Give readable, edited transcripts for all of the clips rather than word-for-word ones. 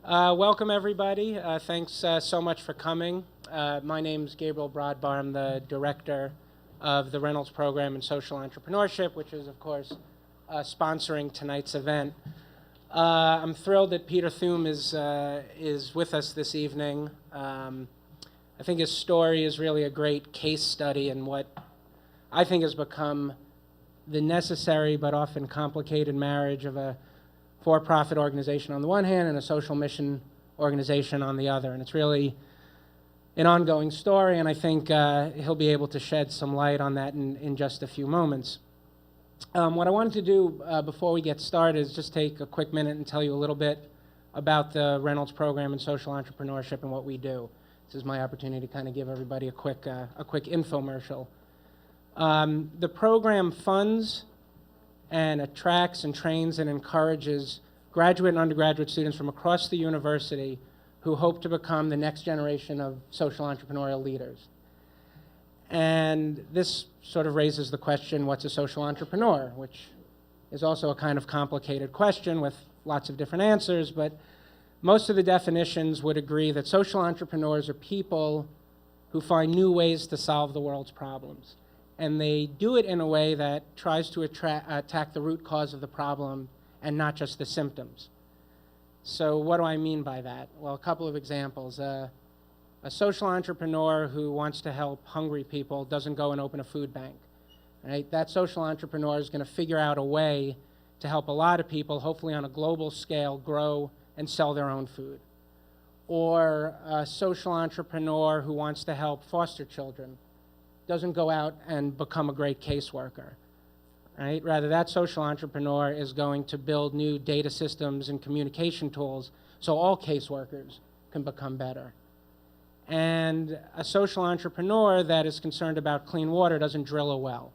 Welcome, everybody. Thanks so much for coming. My name's Gabriel Brodbar. I'm the director of the Reynolds Program in Social Entrepreneurship, which is, of course, sponsoring tonight's event. I'm thrilled that Peter Thum is with us this evening. I think his story is really a great case study in what I think has become the necessary but often complicated marriage of a for-profit organization on the one hand and a social mission organization on the other. And it's really an ongoing story, and I think he'll be able to shed some light on that in just a few moments. What I wanted to do before we get started is just take a quick minute and tell you a little bit about the Reynolds Program in Social Entrepreneurship and what we do. This is my opportunity to kind of give everybody a quick infomercial. The program funds and attracts and trains and encourages graduate and undergraduate students from across the university who hope to become the next generation of social entrepreneurial leaders. And this sort of raises the question, what's a social entrepreneur? Which is also a kind of complicated question with lots of different answers, but most of the definitions would agree that social entrepreneurs are people who find new ways to solve the world's problems. And they do it in a way that tries to attack the root cause of the problem and not just the symptoms. So what do I mean by that? Well, a couple of examples. A social entrepreneur who wants to help hungry people doesn't go and open a food bank. Right? That social entrepreneur is going to figure out a way to help a lot of people, hopefully on a global scale, grow and sell their own food. Or a social entrepreneur who wants to help foster children doesn't go out and become a great caseworker, right? Rather, that social entrepreneur is going to build new data systems and communication tools so all caseworkers can become better. And a social entrepreneur that is concerned about clean water doesn't drill a well.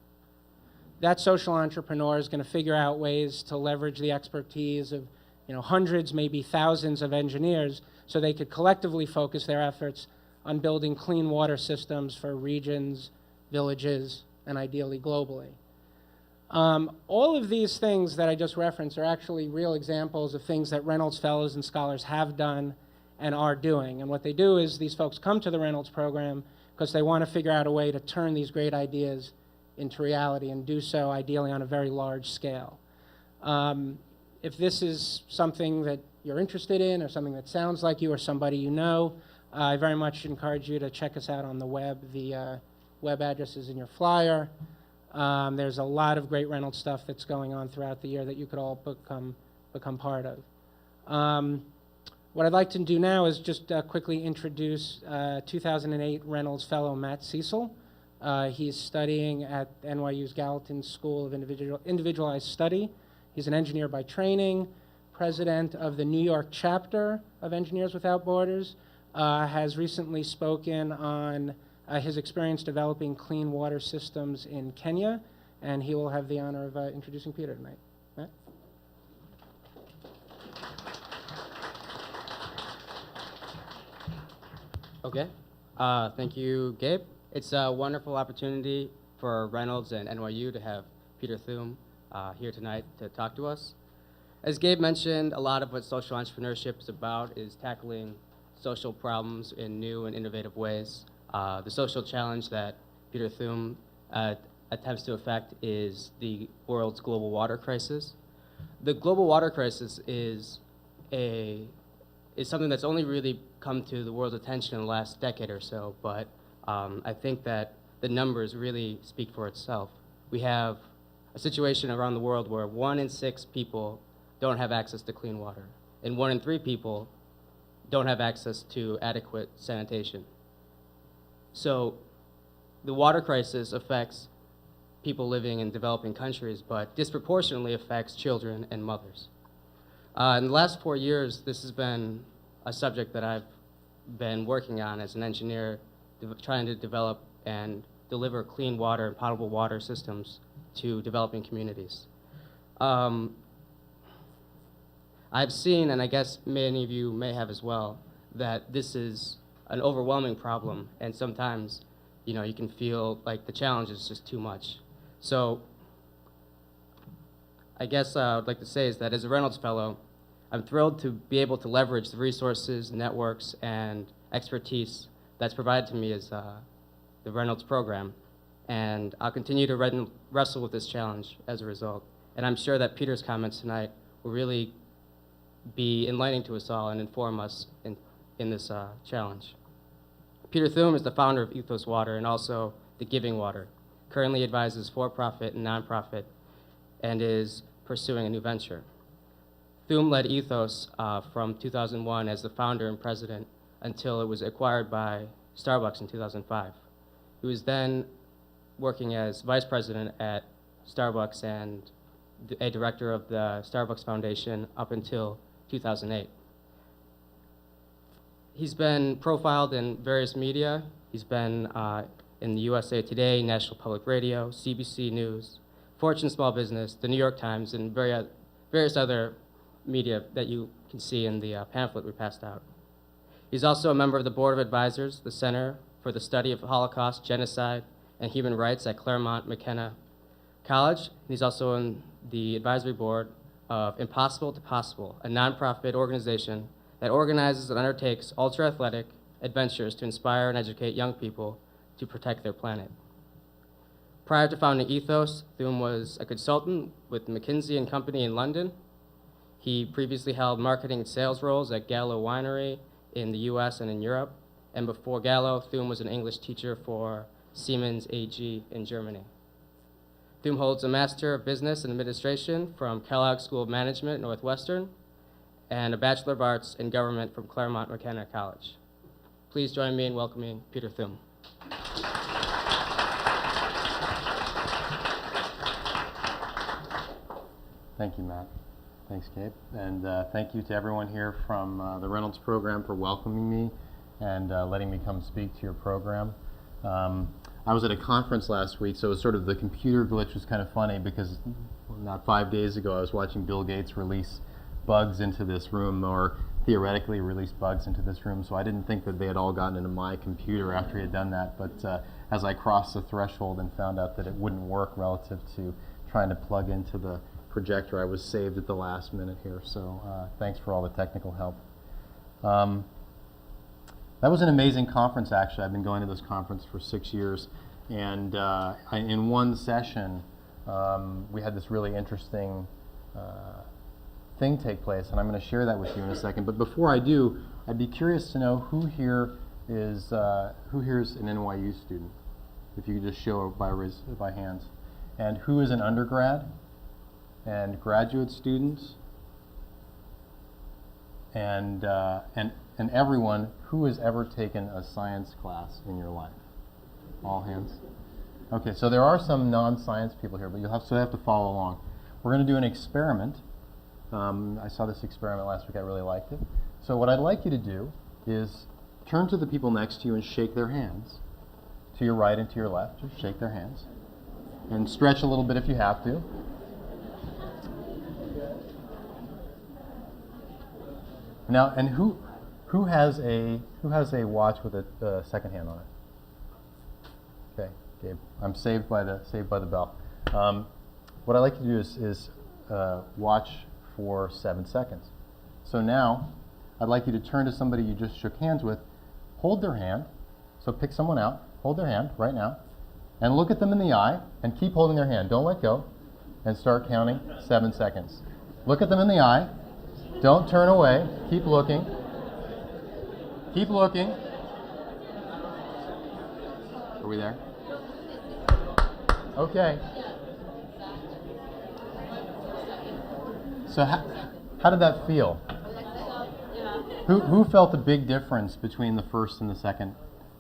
That social entrepreneur is going to figure out ways to leverage the expertise of hundreds, maybe thousands of engineers so they could collectively focus their efforts on building clean water systems for regions, villages, and ideally globally. All of these things that I just referenced are actually real examples of things that Reynolds Fellows and Scholars have done and are doing. And what they do is these folks come to the Reynolds Program because they want to figure out a way to turn these great ideas into reality and do so ideally on a very large scale. If this is something that you're interested in or something that sounds like you or somebody you know, I very much encourage you to check us out on the web. The web address is in your flyer. There's a lot of great Reynolds stuff that's going on throughout the year that you could all become part of. What I'd like to do now is just quickly introduce 2008 Reynolds Fellow Matt Cecil. He's studying at NYU's Gallatin School of Individualized Study. He's an engineer by training, president of the New York chapter of Engineers Without Borders, has recently spoken on his experience developing clean water systems in Kenya, and he will have the honor of introducing Peter tonight. Matt? Okay. Thank you, Gabe. It's a wonderful opportunity for Reynolds and NYU to have Peter Thum here tonight to talk to us. As Gabe mentioned, a lot of what social entrepreneurship is about is tackling social problems in new and innovative ways. The social challenge that Peter Thum attempts to affect is the world's global water crisis. The global water crisis is something that's only really come to the world's attention in the last decade or so, but I think that the numbers really speak for itself. We have a situation around the world where 1 in 6 people don't have access to clean water, and 1 in 3 people don't have access to adequate sanitation. So the water crisis affects people living in developing countries, but disproportionately affects children and mothers. In the last 4 years, this has been a subject that I've been working on as an engineer, trying to develop and deliver clean water and potable water systems to developing communities. I've seen, and I guess many of you may have as well, that this is an overwhelming problem, and sometimes, you can feel like the challenge is just too much. So I guess what I'd like to say is that as a Reynolds Fellow, I'm thrilled to be able to leverage the resources, networks, and expertise that's provided to me as the Reynolds program, and I'll continue to wrestle with this challenge as a result. And I'm sure that Peter's comments tonight will really be enlightening to us all and inform us in this challenge. Peter Thum is the founder of Ethos Water and also the Giving Water, currently advises for-profit and nonprofit, and is pursuing a new venture. Thum led Ethos from 2001 as the founder and president until it was acquired by Starbucks in 2005. He was then working as vice president at Starbucks and a director of the Starbucks Foundation up until 2008. He's been profiled in various media. He's been in the USA Today, National Public Radio, CBC News, Fortune Small Business, the New York Times, and various other media that you can see in the pamphlet we passed out. He's also a member of the Board of Advisors, the Center for the Study of Holocaust, Genocide, and Human Rights at Claremont McKenna College. He's also on the advisory board of Impossible to Possible, a nonprofit organization that organizes and undertakes ultra-athletic adventures to inspire and educate young people to protect their planet. Prior to founding Ethos, Thum was a consultant with McKinsey & Company in London. He previously held marketing and sales roles at Gallo Winery in the US and in Europe. And before Gallo, Thum was an English teacher for Siemens AG in Germany. Thum holds a Master of Business and Administration from Kellogg School of Management, Northwestern, and a Bachelor of Arts in Government from Claremont McKenna College. Please join me in welcoming Peter Thum. Thank you, Matt. Thanks, Gabe. And thank you to everyone here from the Reynolds program for welcoming me and letting me come speak to your program. I was at a conference last week, so it was sort of the computer glitch was kind of funny because not 5 days ago I was watching Bill Gates release bugs into this room, or theoretically release bugs into this room, so I didn't think that they had all gotten into my computer after he had done that, but as I crossed the threshold and found out that it wouldn't work relative to trying to plug into the projector, I was saved at the last minute here, so thanks for all the technical help. That was an amazing conference, actually. I've been going to this conference for 6 years, and in one session, we had this really interesting thing take place, and I'm going to share that with you in a second. But before I do, I'd be curious to know who here is an NYU student. If you could just show by hands, and who is an undergrad and graduate students, and everyone who has ever taken a science class in your life. All hands. Okay, so there are some non-science people here, but you'll have to follow along. We're going to do an experiment. I saw this experiment last week. I really liked it. So what I'd like you to do is turn to the people next to you and shake their hands. To your right and to your left, just shake their hands. And stretch a little bit if you have to. Now, and who has a watch with a second hand on it? Okay, Gabe. I'm saved by the bell. What I'd like you to do is watch for 7 seconds. So now, I'd like you to turn to somebody you just shook hands with, hold their hand. So pick someone out, hold their hand right now, and look at them in the eye, and keep holding their hand. Don't let go, and start counting 7 seconds. Look at them in the eye. Don't turn away. Keep looking. Keep looking. Are we there? Okay. So how did that feel? Who felt a big difference between the first and the second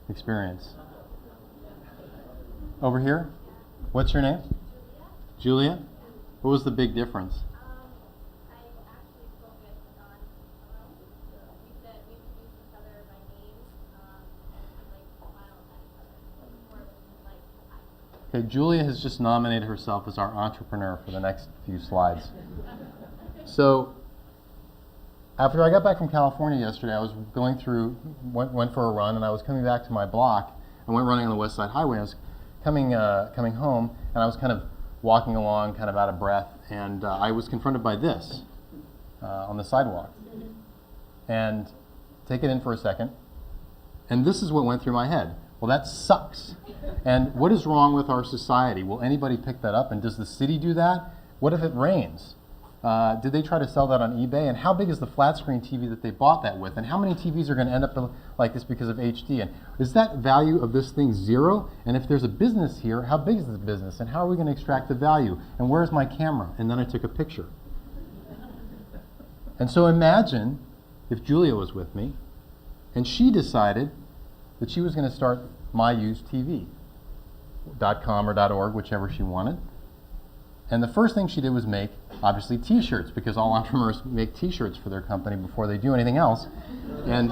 experience? Over here? What's your name? Julia? What was the big difference? Okay, Julia has just nominated herself as our entrepreneur for the next few slides. So, after I got back from California yesterday, I was going through, went for a run, and I was coming back to my block. I went running on the West Side Highway. I was coming home, and I was kind of walking along, kind of out of breath, and I was confronted by this. on the sidewalk. And take it in for a second. And this is what went through my head. Well, that sucks. And what is wrong with our society? Will anybody pick that up? And does the city do that? What if it rains? Did they try to sell that on eBay? And how big is the flat screen TV that they bought that with? And how many TVs are going to end up like this because of HD? And is that value of this thing 0? And if there's a business here, how big is the business? And how are we going to extract the value? And where's my camera? And then I took a picture. And so imagine if Julia was with me and she decided that she was going to start myusetv.com or .org, whichever she wanted. And the first thing she did was make, obviously, T-shirts, because all entrepreneurs make T-shirts for their company before they do anything else. And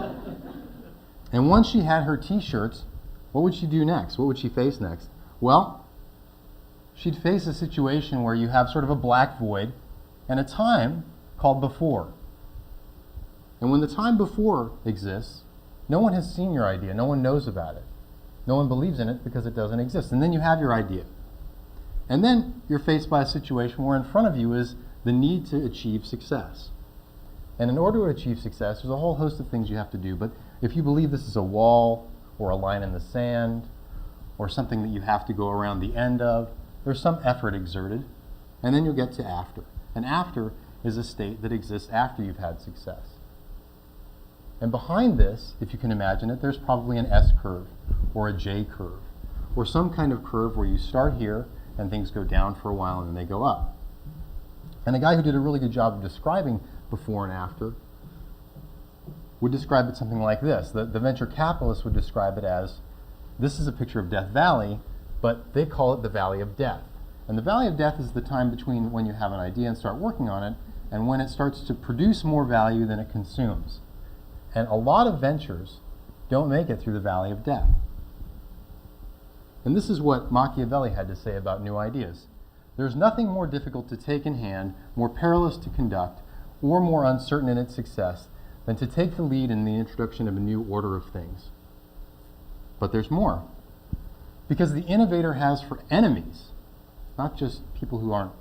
once she had her T-shirts, what would she do next? What would she face next? Well, she'd face a situation where you have sort of a black void and a time called before. And when the time before exists, no one has seen your idea. No one knows about it. No one believes in it because it doesn't exist. And then you have your idea. And then you're faced by a situation where in front of you is the need to achieve success. And in order to achieve success, there's a whole host of things you have to do. But if you believe this is a wall or a line in the sand or something that you have to go around the end of, there's some effort exerted. And then you'll get to after. And after is a state that exists after you've had success. And behind this, if you can imagine it, there's probably an S curve or a J curve or some kind of curve where you start here and things go down for a while and then they go up. And the guy who did a really good job of describing before and after would describe it something like this. The venture capitalist would describe it as, this is a picture of Death Valley, but they call it the Valley of Death. And the Valley of Death is the time between when you have an idea and start working on it and when it starts to produce more value than it consumes. And a lot of ventures don't make it through the Valley of Death. And this is what Machiavelli had to say about new ideas. There's nothing more difficult to take in hand, more perilous to conduct, or more uncertain in its success than to take the lead in the introduction of a new order of things. But there's more. Because the innovator has for enemies, not just people who aren't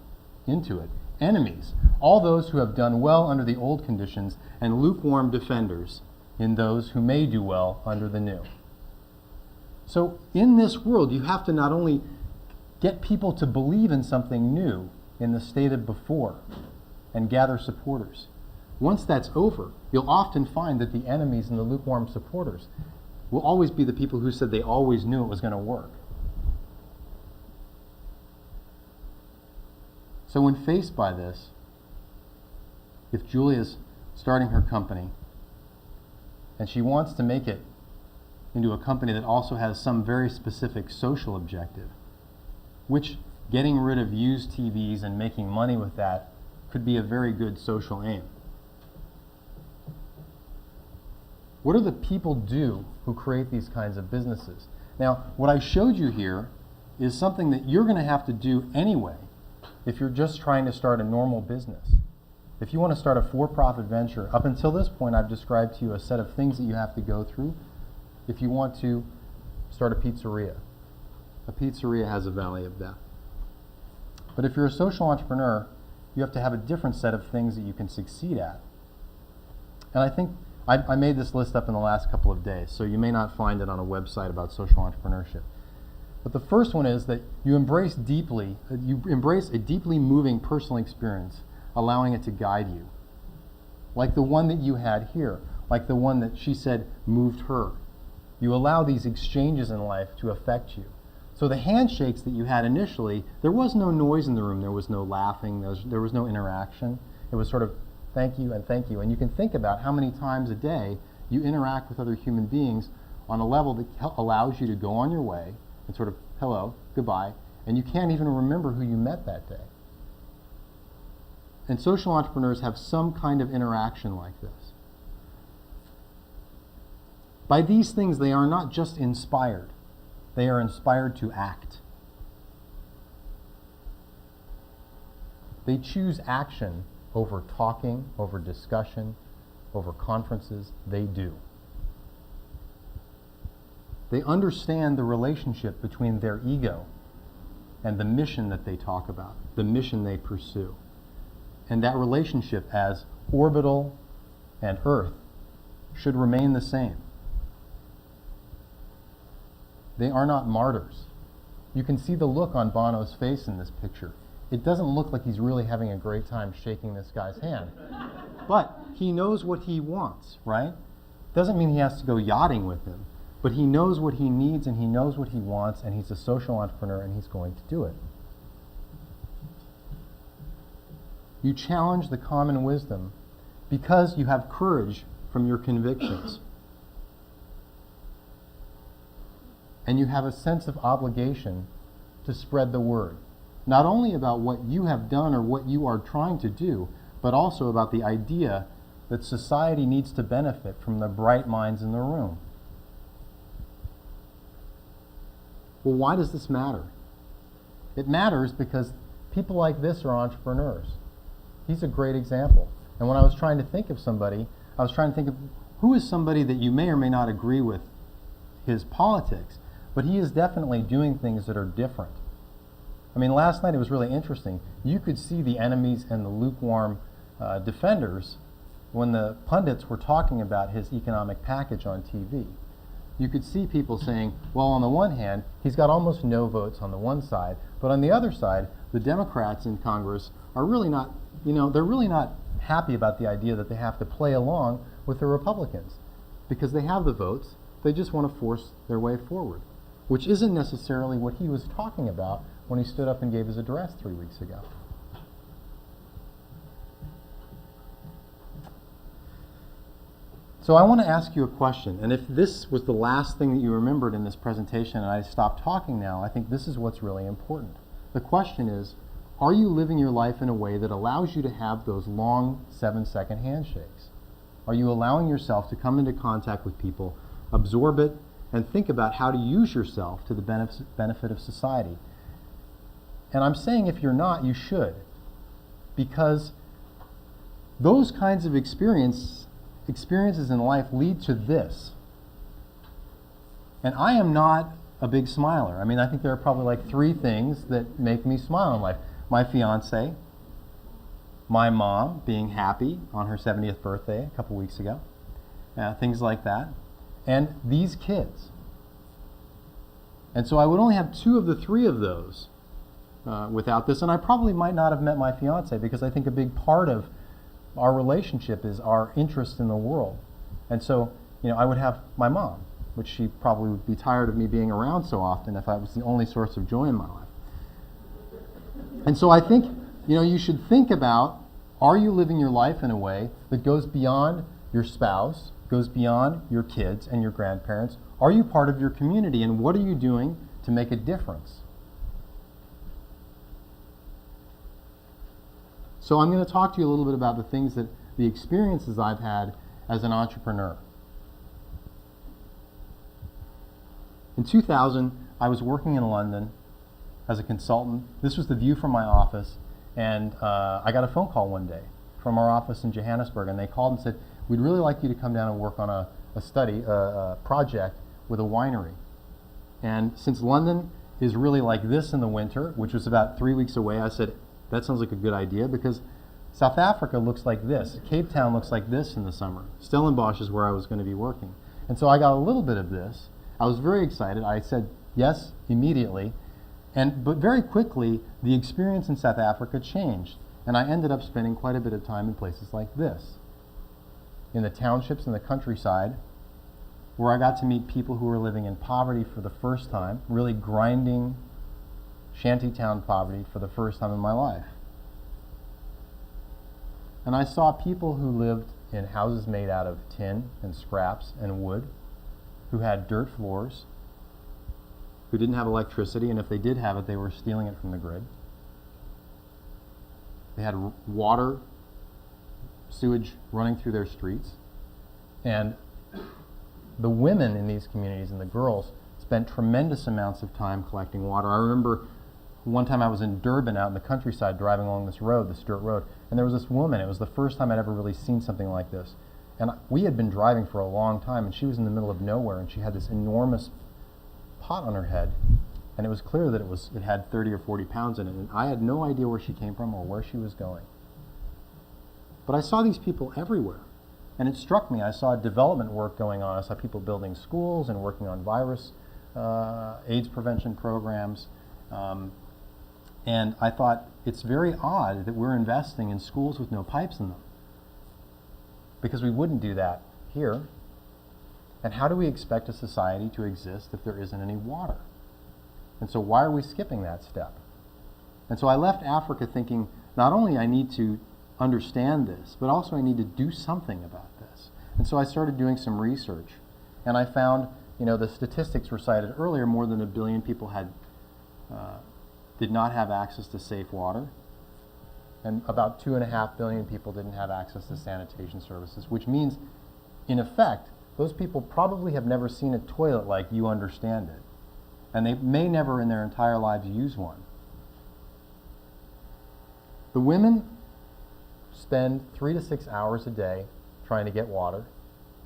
into it, enemies, all those who have done well under the old conditions and lukewarm defenders in those who may do well under the new. So in this world, you have to not only get people to believe in something new in the state of before and gather supporters. Once that's over, you'll often find that the enemies and the lukewarm supporters will always be the people who said they always knew it was going to work. So when faced by this, if Julia's starting her company and she wants to make it into a company that also has some very specific social objective, which getting rid of used TVs and making money with that could be a very good social aim. What do the people do who create these kinds of businesses? Now, what I showed you here is something that you're going to have to do anyway if you're just trying to start a normal business. If you want to start a for-profit venture, up until this point I've described to you a set of things that you have to go through if you want to start a pizzeria. A pizzeria has a valley of death. But if you're a social entrepreneur, you have to have a different set of things that you can succeed at. And I think I made this list up in the last couple of days, so you may not find it on a website about social entrepreneurship. But the first one is that you embrace a deeply moving personal experience, allowing it to guide you. Like the one that you had here, like the one that she said moved her. You allow these exchanges in life to affect you. So the handshakes that you had initially, there was no noise in the room, there was no laughing, there was no interaction. It was sort of thank you and thank you. And you can think about how many times a day you interact with other human beings on a level that allows you to go on your way and sort of hello, goodbye, and you can't even remember who you met that day. And social entrepreneurs have some kind of interaction like this. By these things, they are not just inspired. They are inspired to act. They choose action over talking, over discussion, over conferences. They do. They understand the relationship between their ego and the mission that they talk about, the mission they pursue. And that relationship as orbital, and Earth should remain the same. They are not martyrs. You can see the look on Bono's face in this picture. It doesn't look like he's really having a great time shaking this guy's hand. But he knows what he wants, right? Doesn't mean he has to go yachting with him, but he knows what he needs and he knows what he wants, and he's a social entrepreneur and he's going to do it. You challenge the common wisdom because you have courage from your convictions. And you have a sense of obligation to spread the word, not only about what you have done or what you are trying to do, but also about the idea that society needs to benefit from the bright minds in the room. Well, why does this matter? It matters because people like this are entrepreneurs. He's a great example. And when I was trying to think of somebody, I was trying to think of who is somebody that you may or may not agree with his politics, but he is definitely doing things that are different. I mean, last night it was really interesting. You could see the enemies and the lukewarm defenders when the pundits were talking about his economic package on TV. You could see people saying, well, on the one hand, he's got almost no votes on the one side, but on the other side, the Democrats in Congress are really not, they're really not happy about the idea that they have to play along with the Republicans because they have the votes. They just want to force their way forward, which isn't necessarily what he was talking about when he stood up and gave his address 3 weeks ago. So I want to ask you a question, and if this was the last thing that you remembered in this presentation and I stopped talking now, I think this is what's really important. The question is, are you living your life in a way that allows you to have those long 7-second handshakes? Are you allowing yourself to come into contact with people, absorb it, and think about how to use yourself to the benefit of society? And I'm saying if you're not, you should, because those kinds of experiences in life lead to this. And I am not a big smiler. I mean, I think there are probably like 3 things that make me smile in life. My fiance, my mom being happy on her 70th birthday a couple weeks ago, things like that, and these kids. And so I would only have 2 of the 3 of those without this, and I probably might not have met my fiance because I think a big part of our relationship is our interest in the world. And so, I would have my mom, which she probably would be tired of me being around so often if I was the only source of joy in my life. And so I think, you should think about, are you living your life in a way that goes beyond your spouse, goes beyond your kids and your grandparents? Are you part of your community, and what are you doing to make a difference? So I'm going to talk to you a little bit about the experiences I've had as an entrepreneur. In 2000, I was working in London as a consultant. This was the view from my office, and I got a phone call one day from our office in Johannesburg, and they called and said, we'd really like you to come down and work on a project with a winery. And since London is really like this in the winter, which was about 3 weeks away, I said, that sounds like a good idea, because South Africa looks like this. Cape Town looks like this in the summer. Stellenbosch is where I was going to be working. And so I got a little bit of this. I was very excited. I said yes immediately. But very quickly, the experience in South Africa changed. And I ended up spending quite a bit of time in places like this, in the townships in the countryside, where I got to meet people who were living in poverty for the first time, really grinding shantytown poverty for the first time in my life. And I saw people who lived in houses made out of tin and scraps and wood, who had dirt floors, who didn't have electricity, and if they did have it, they were stealing it from the grid. They had water, sewage running through their streets. And the women in these communities and the girls spent tremendous amounts of time collecting water. I remember one time I was in Durban out in the countryside driving along this road, this dirt road, and there was this woman. It was the first time I'd ever really seen something like this. And we had been driving for a long time, and she was in the middle of nowhere, and she had this enormous pot on her head, and it was clear that it had 30 or 40 pounds in it, and I had no idea where she came from or where she was going. But I saw these people everywhere. And it struck me. I saw development work going on. I saw people building schools and working on virus, AIDS prevention programs. And I thought, it's very odd that we're investing in schools with no pipes in them. Because we wouldn't do that here. And how do we expect a society to exist if there isn't any water? And so why are we skipping that step? And so I left Africa thinking, not only I need to understand this, but also I need to do something about this. And so I started doing some research. And I found, the statistics were cited earlier, more than 1 billion people did not have access to safe water. And about 2.5 billion people didn't have access to sanitation services, which means, in effect, those people probably have never seen a toilet like you understand it. And they may never in their entire lives use one. The women spend 3 to 6 hours a day trying to get water,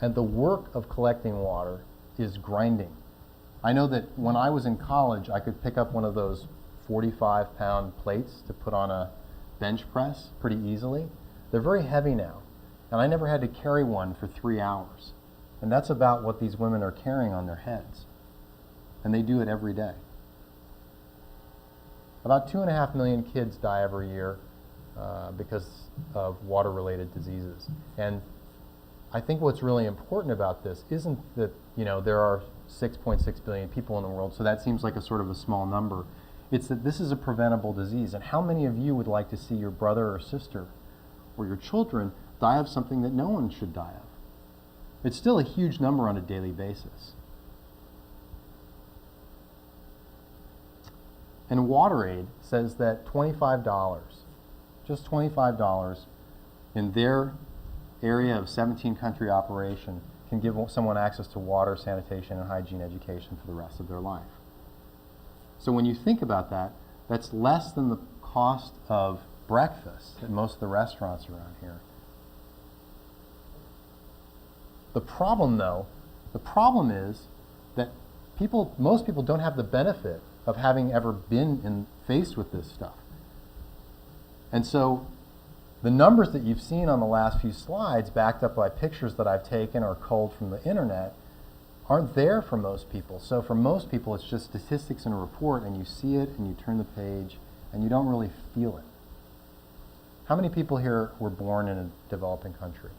and the work of collecting water is grinding. I know that when I was in college, I could pick up one of those 45-pound plates to put on a bench press pretty easily. They're very heavy now, and I never had to carry one for 3 hours. And that's about what these women are carrying on their heads. And they do it every day. About 2.5 million kids die every year because of water-related diseases. And I think what's really important about this isn't that there are 6.6 billion people in the world, so that seems like a sort of a small number. It's that this is a preventable disease. And how many of you would like to see your brother or sister or your children die of something that no one should die of? It's still a huge number on a daily basis. And WaterAid says that $25, just $25 in their area of 17-country operation can give someone access to water, sanitation, and hygiene education for the rest of their life. So when you think about that, that's less than the cost of breakfast at most of the restaurants around here. The problem, though, is that most people don't have the benefit of having ever been faced with this stuff. And so the numbers that you've seen on the last few slides, backed up by pictures that I've taken or culled from the internet, aren't there for most people. So for most people, it's just statistics in a report, and you see it, and you turn the page, and you don't really feel it. How many people here were born in a developing country?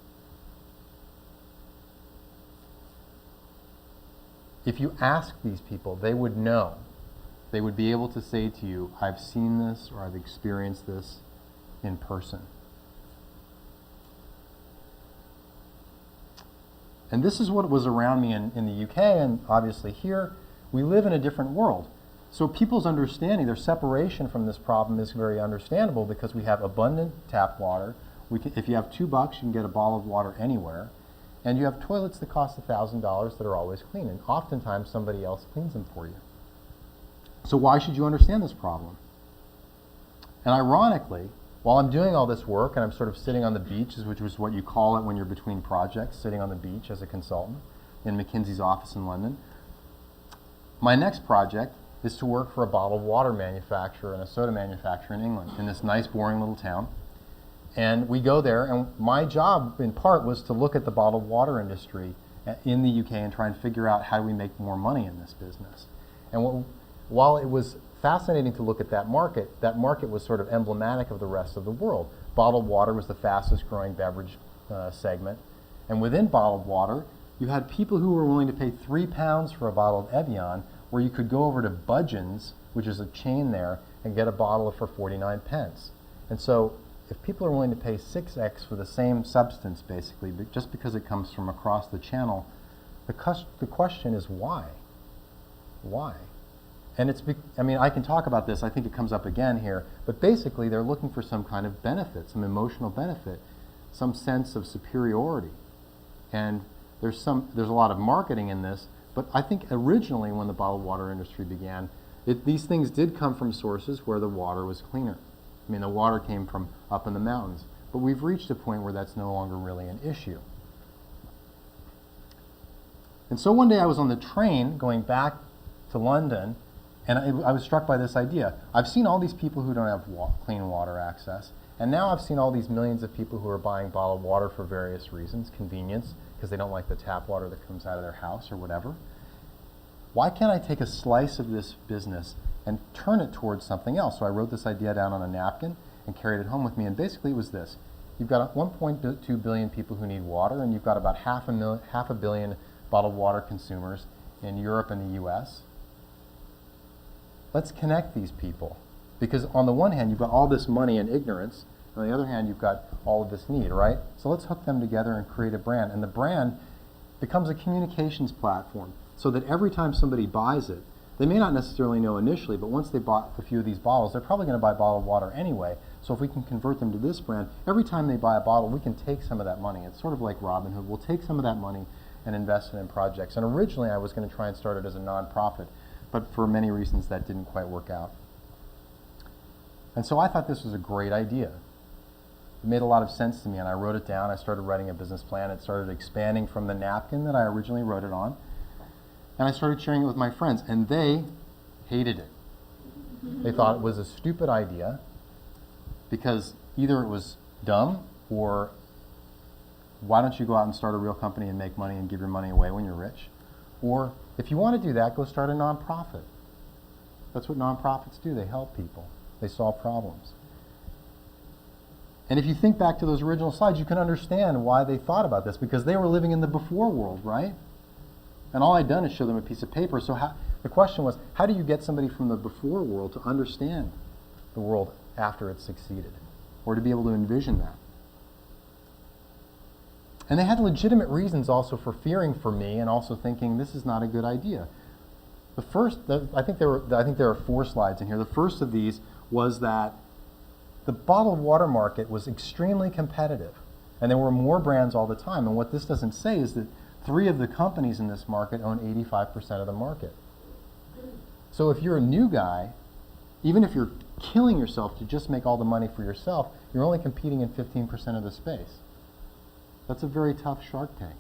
If you ask these people, they would know. They would be able to say to you, I've seen this or I've experienced this in person. And this is what was around me in the UK, and obviously here. We live in a different world. So people's understanding, their separation from this problem is very understandable because we have abundant tap water. If you have $2, you can get a bottle of water anywhere. And you have toilets that cost $1,000 that are always clean, and oftentimes somebody else cleans them for you. So why should you understand this problem? And ironically, while I'm doing all this work and I'm sort of sitting on the beach, which is what you call it when you're between projects, sitting on the beach as a consultant in McKinsey's office in London, my next project is to work for a bottled water manufacturer and a soda manufacturer in England, in this nice, boring little town. And we go there, and my job, in part, was to look at the bottled water industry in the UK and try and figure out how do we make more money in this business. And while it was fascinating to look at that market was sort of emblematic of the rest of the world. Bottled water was the fastest growing beverage segment. And within bottled water, you had people who were willing to pay £3 for a bottle of Evian, where you could go over to Budgeon's, which is a chain there, and get a bottle for 49 pence. And so if people are willing to pay 6x for the same substance, basically, but just because it comes from across the channel, the question is why? Why? And I can talk about this, I think it comes up again here, but basically they're looking for some kind of benefit, some emotional benefit, some sense of superiority. And there's a lot of marketing in this, but I think originally when the bottled water industry began, these things did come from sources where the water was cleaner. The water came from up in the mountains, but we've reached a point where that's no longer really an issue. And so one day I was on the train going back to London, and I was struck by this idea. I've seen all these people who don't have clean water access, And now I've seen all these millions of people who are buying bottled water for various reasons, convenience, because they don't like the tap water that comes out of their house or whatever. Why can't I take a slice of this business and turn it towards something else? So I wrote this idea down on a napkin and carried it home with me, and basically it was this. You've got 1.2 billion people who need water, and you've got about half a billion bottled water consumers in Europe and the US. Let's connect these people. Because on the one hand, you've got all this money and ignorance, and on the other hand, you've got all of this need, right? So let's hook them together and create a brand. And the brand becomes a communications platform so that every time somebody buys it, they may not necessarily know initially, but once they bought a few of these bottles, they're probably going to buy bottled water anyway. So if we can convert them to this brand, every time they buy a bottle, we can take some of that money. It's sort of like Robin Hood. We'll take some of that money and invest it in projects. And originally, I was going to try and start it as a nonprofit, but for many reasons, that didn't quite work out. And so I thought this was a great idea. It made a lot of sense to me, and I wrote it down. I started writing a business plan. It started expanding from the napkin that I originally wrote it on. And I started sharing it with my friends, and they hated it. They thought it was a stupid idea because either it was dumb or why don't you go out and start a real company and make money and give your money away when you're rich? Or if you want to do that, go start a nonprofit. That's what nonprofits do. They help people. They solve problems. And if you think back to those original slides, you can understand why they thought about this, because they were living in the before world, right? And all I'd done is show them a piece of paper. So the question was, how do you get somebody from the before world to understand the world after it's succeeded, or to be able to envision that? And they had legitimate reasons also for fearing for me and also thinking this is not a good idea. I think there are 4 slides in here. The first of these was that the bottled water market was extremely competitive, and there were more brands all the time. And what this doesn't say is that 3 of the companies in this market own 85% of the market. So if you're a new guy, even if you're killing yourself to just make all the money for yourself, you're only competing in 15% of the space. That's a very tough Shark Tank.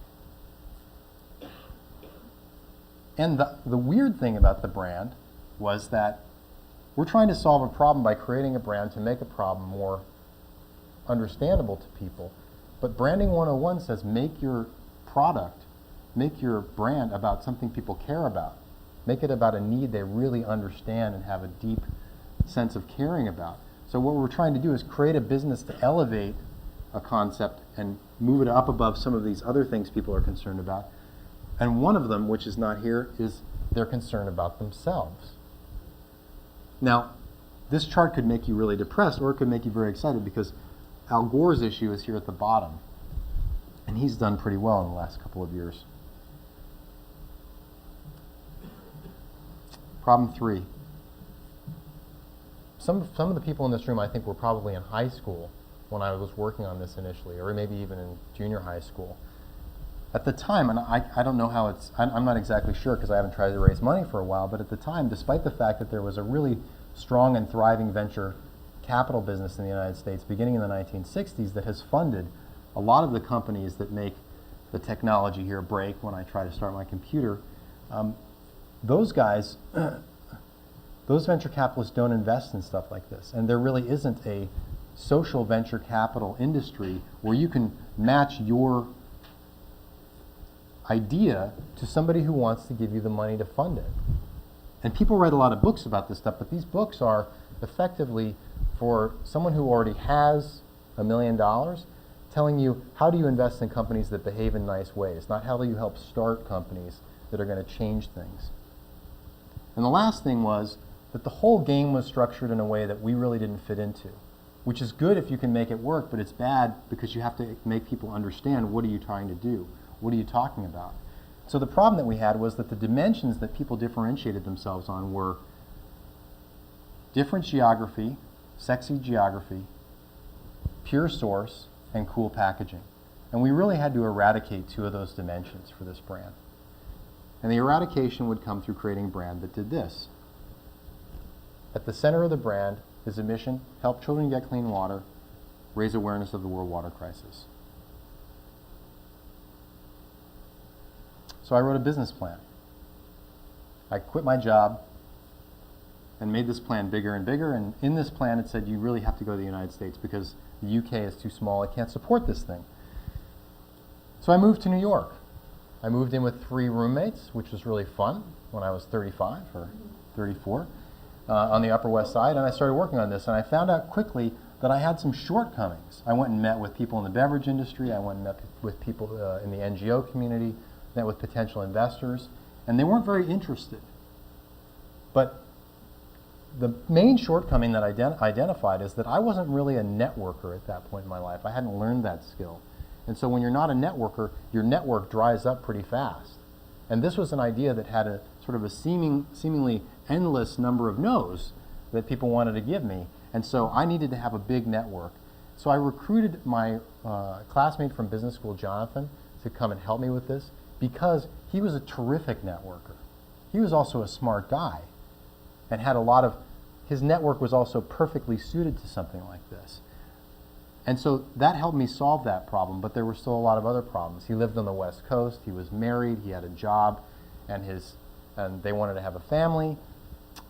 And the weird thing about the brand was that we're trying to solve a problem by creating a brand to make a problem more understandable to people. But Branding 101 says make your product, make your brand about something people care about. Make it about a need they really understand and have a deep sense of caring about. So what we're trying to do is create a business to elevate a concept and move it up above some of these other things people are concerned about. And one of them, which is not here, is they're concerned about themselves. Now, this chart could make you really depressed, or it could make you very excited, because Al Gore's issue is here at the bottom. And he's done pretty well in the last couple of years. Problem 3. Some of the people in this room, I think, were probably in high school when I was working on this initially, or maybe even in junior high school. At the time, and I don't know how I'm not exactly sure because I haven't tried to raise money for a while, but at the time, despite the fact that there was a really strong and thriving venture capital business in the United States beginning in the 1960s that has funded a lot of the companies that make the technology here break when I try to start my computer, those guys, those venture capitalists don't invest in stuff like this. And there really isn't a social venture capital industry where you can match your idea to somebody who wants to give you the money to fund it. And people write a lot of books about this stuff, but these books are effectively for someone who already has $1 million, telling you how do you invest in companies that behave in nice ways, not how do you help start companies that are going to change things. And the last thing was that the whole game was structured in a way that we really didn't fit into, which is good if you can make it work, but it's bad because you have to make people understand what are you trying to do. What are you talking about? So the problem that we had was that the dimensions that people differentiated themselves on were different geography, sexy geography, pure source, and cool packaging. And we really had to eradicate 2 of those dimensions for this brand. And the eradication would come through creating a brand that did this. At the center of the brand is a mission: help children get clean water, raise awareness of the world water crisis. So I wrote a business plan. I quit my job and made this plan bigger and bigger, and in this plan it said you really have to go to the United States because The UK is too small. It can't support this thing. So I moved to New York. I moved in with 3 roommates, which was really fun when I was 35 or 34 on the Upper West Side, and I started working on this, and I found out quickly that I had some shortcomings. I went and met with people in the beverage industry. I went and met with people in the NGO community, met with potential investors, and they weren't very interested. But the main shortcoming that I identified is that I wasn't really a networker at that point in my life. I hadn't learned that skill. And so when you're not a networker, your network dries up pretty fast. And this was an idea that had a sort of a seemingly endless number of no's that people wanted to give me. And so I needed to have a big network. So I recruited my classmate from business school, Jonathan, to come and help me with this because he was a terrific networker. He was also a smart guy and had a lot of, his network was also perfectly suited to something like this. And so that helped me solve that problem, but there were still a lot of other problems. He lived on the West Coast, he was married, he had a job, and they wanted to have a family.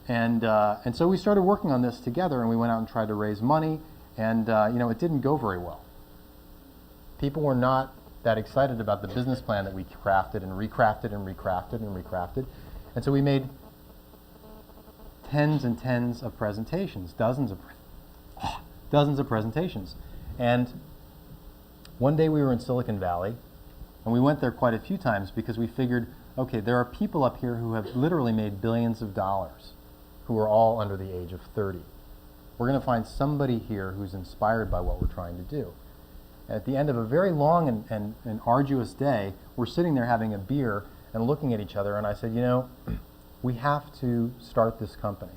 And so we started working on this together, and we went out and tried to raise money, and it didn't go very well. People were not that excited about the business plan that we crafted and recrafted and recrafted and recrafted. And so we made tens and tens of presentations, dozens of presentations. And one day we were in Silicon Valley, and we went there quite a few times because we figured, okay, there are people up here who have literally made billions of dollars, who are all under the age of 30. We're going to find somebody here who's inspired by what we're trying to do. At the end of a very long and arduous day, we're sitting there having a beer and looking at each other, and I said, we have to start this company.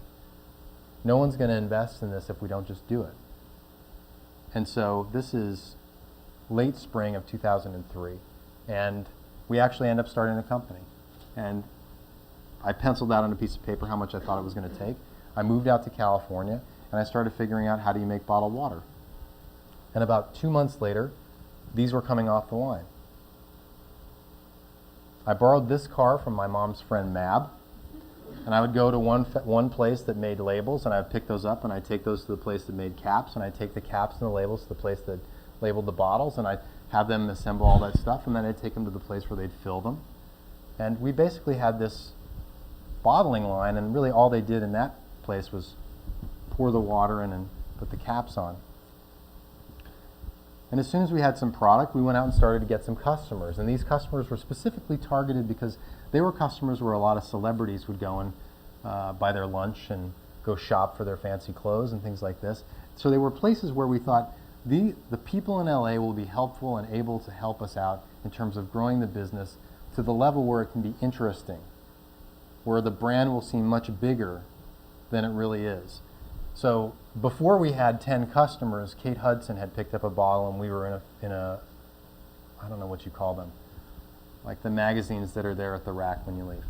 No one's going to invest in this if we don't just do it. And so this is late spring of 2003, and we actually end up starting a company. And I penciled out on a piece of paper how much I thought it was going to take. I moved out to California, and I started figuring out how do you make bottled water. And about 2 months later, these were coming off the line. I borrowed this car from my mom's friend Mab, and I would go to one place that made labels, and I'd pick those up, and I'd take those to the place that made caps, and I'd take the caps and the labels to the place that labeled the bottles, and I'd have them assemble all that stuff, and then I'd take them to the place where they'd fill them. And we basically had this bottling line, and really all they did in that place was pour the water in and put the caps on. And as soon as we had some product, we went out and started to get some customers. And these customers were specifically targeted because they were customers where a lot of celebrities would go and buy their lunch and go shop for their fancy clothes and things like this. So they were places where we thought the people in LA will be helpful and able to help us out in terms of growing the business to the level where it can be interesting, where the brand will seem much bigger than it really is. So before we had 10 customers, Kate Hudson had picked up a bottle, and we were in a I don't know what you call them, like the magazines that are there at the rack when you leave.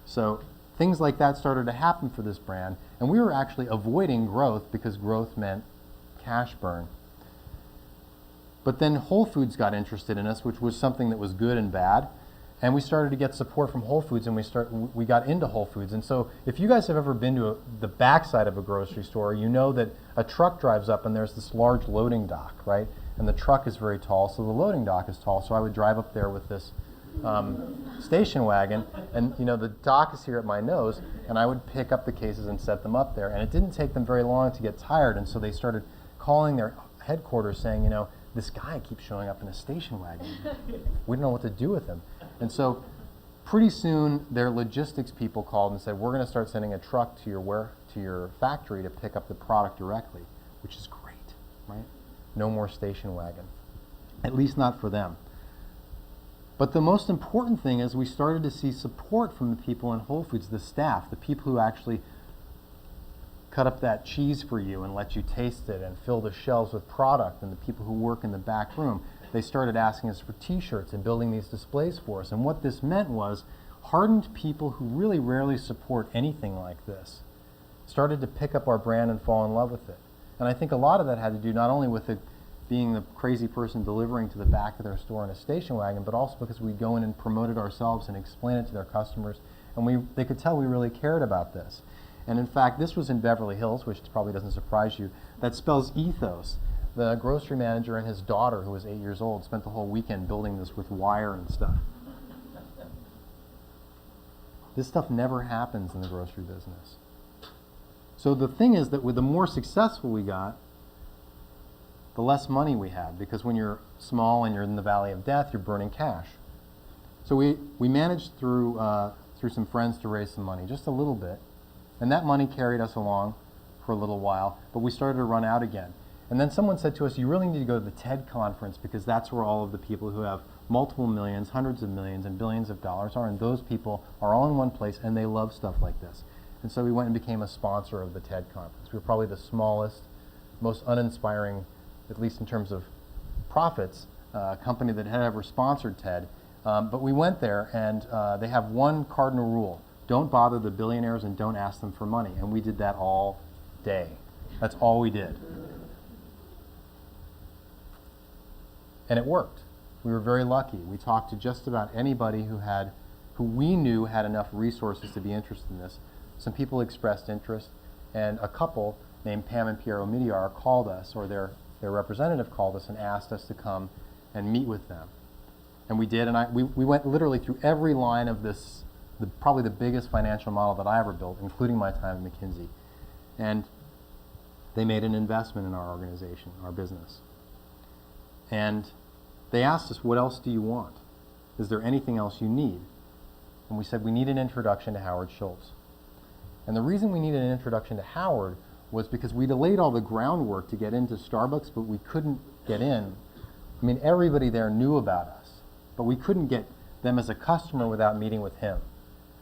So things like that started to happen for this brand, and we were actually avoiding growth because growth meant cash burn. But then Whole Foods got interested in us, which was something that was good and bad. And we started to get support from Whole Foods, and we got into Whole Foods. And so if you guys have ever been to the backside of a grocery store, you know that a truck drives up and there's this large loading dock, right? And the truck is very tall, so the loading dock is tall. So I would drive up there with this station wagon, and the dock is here at my nose, and I would pick up the cases and set them up there. And it didn't take them very long to get tired, and so they started calling their headquarters saying, this guy keeps showing up in a station wagon. We don't know what to do with him. And so pretty soon their logistics people called and said, we're going to start sending a truck to your factory to pick up the product directly, which is great, right? No more station wagon, at least not for them. But the most important thing is we started to see support from the people in Whole Foods, the staff, the people who actually cut up that cheese for you and let you taste it and fill the shelves with product, and the people who work in the back room. They started asking us for t-shirts and building these displays for us. And what this meant was hardened people who really rarely support anything like this started to pick up our brand and fall in love with it. And I think a lot of that had to do not only with it being the crazy person delivering to the back of their store in a station wagon, but also because we'd go in and promote it ourselves and explain it to their customers. And they could tell we really cared about this. And in fact, this was in Beverly Hills, which probably doesn't surprise you. That spells Ethos. The grocery manager and his daughter, who was 8 years old, spent the whole weekend building this with wire and stuff. This stuff never happens in the grocery business. So the thing is that with the more successful we got, the less money we had, because when you're small and you're in the valley of death, you're burning cash. So we managed through some friends to raise some money, just a little bit. And that money carried us along for a little while, but we started to run out again. And then someone said to us, you really need to go to the TED conference because that's where all of the people who have multiple millions, hundreds of millions, and billions of dollars are, and those people are all in one place and they love stuff like this. And so we went and became a sponsor of the TED conference. We were probably the smallest, most uninspiring, at least in terms of profits, company that had ever sponsored TED. But we went there, and they have one cardinal rule. Don't bother the billionaires and don't ask them for money. And we did that all day. That's all we did. And it worked. We were very lucky. We talked to just about anybody who we knew had enough resources to be interested in this. Some people expressed interest, and a couple named Pam and Pierre Omidyar called us, or their representative called us and asked us to come and meet with them. And we did, and we went literally through every line of this, probably the biggest financial model that I ever built, including my time at McKinsey. And they made an investment in our organization, our business. And they asked us, what else do you want? Is there anything else you need? And we said, we need an introduction to Howard Schultz. And the reason we needed an introduction to Howard was because we delayed all the groundwork to get into Starbucks, but we couldn't get in. I mean, everybody there knew about us, but we couldn't get them as a customer without meeting with him.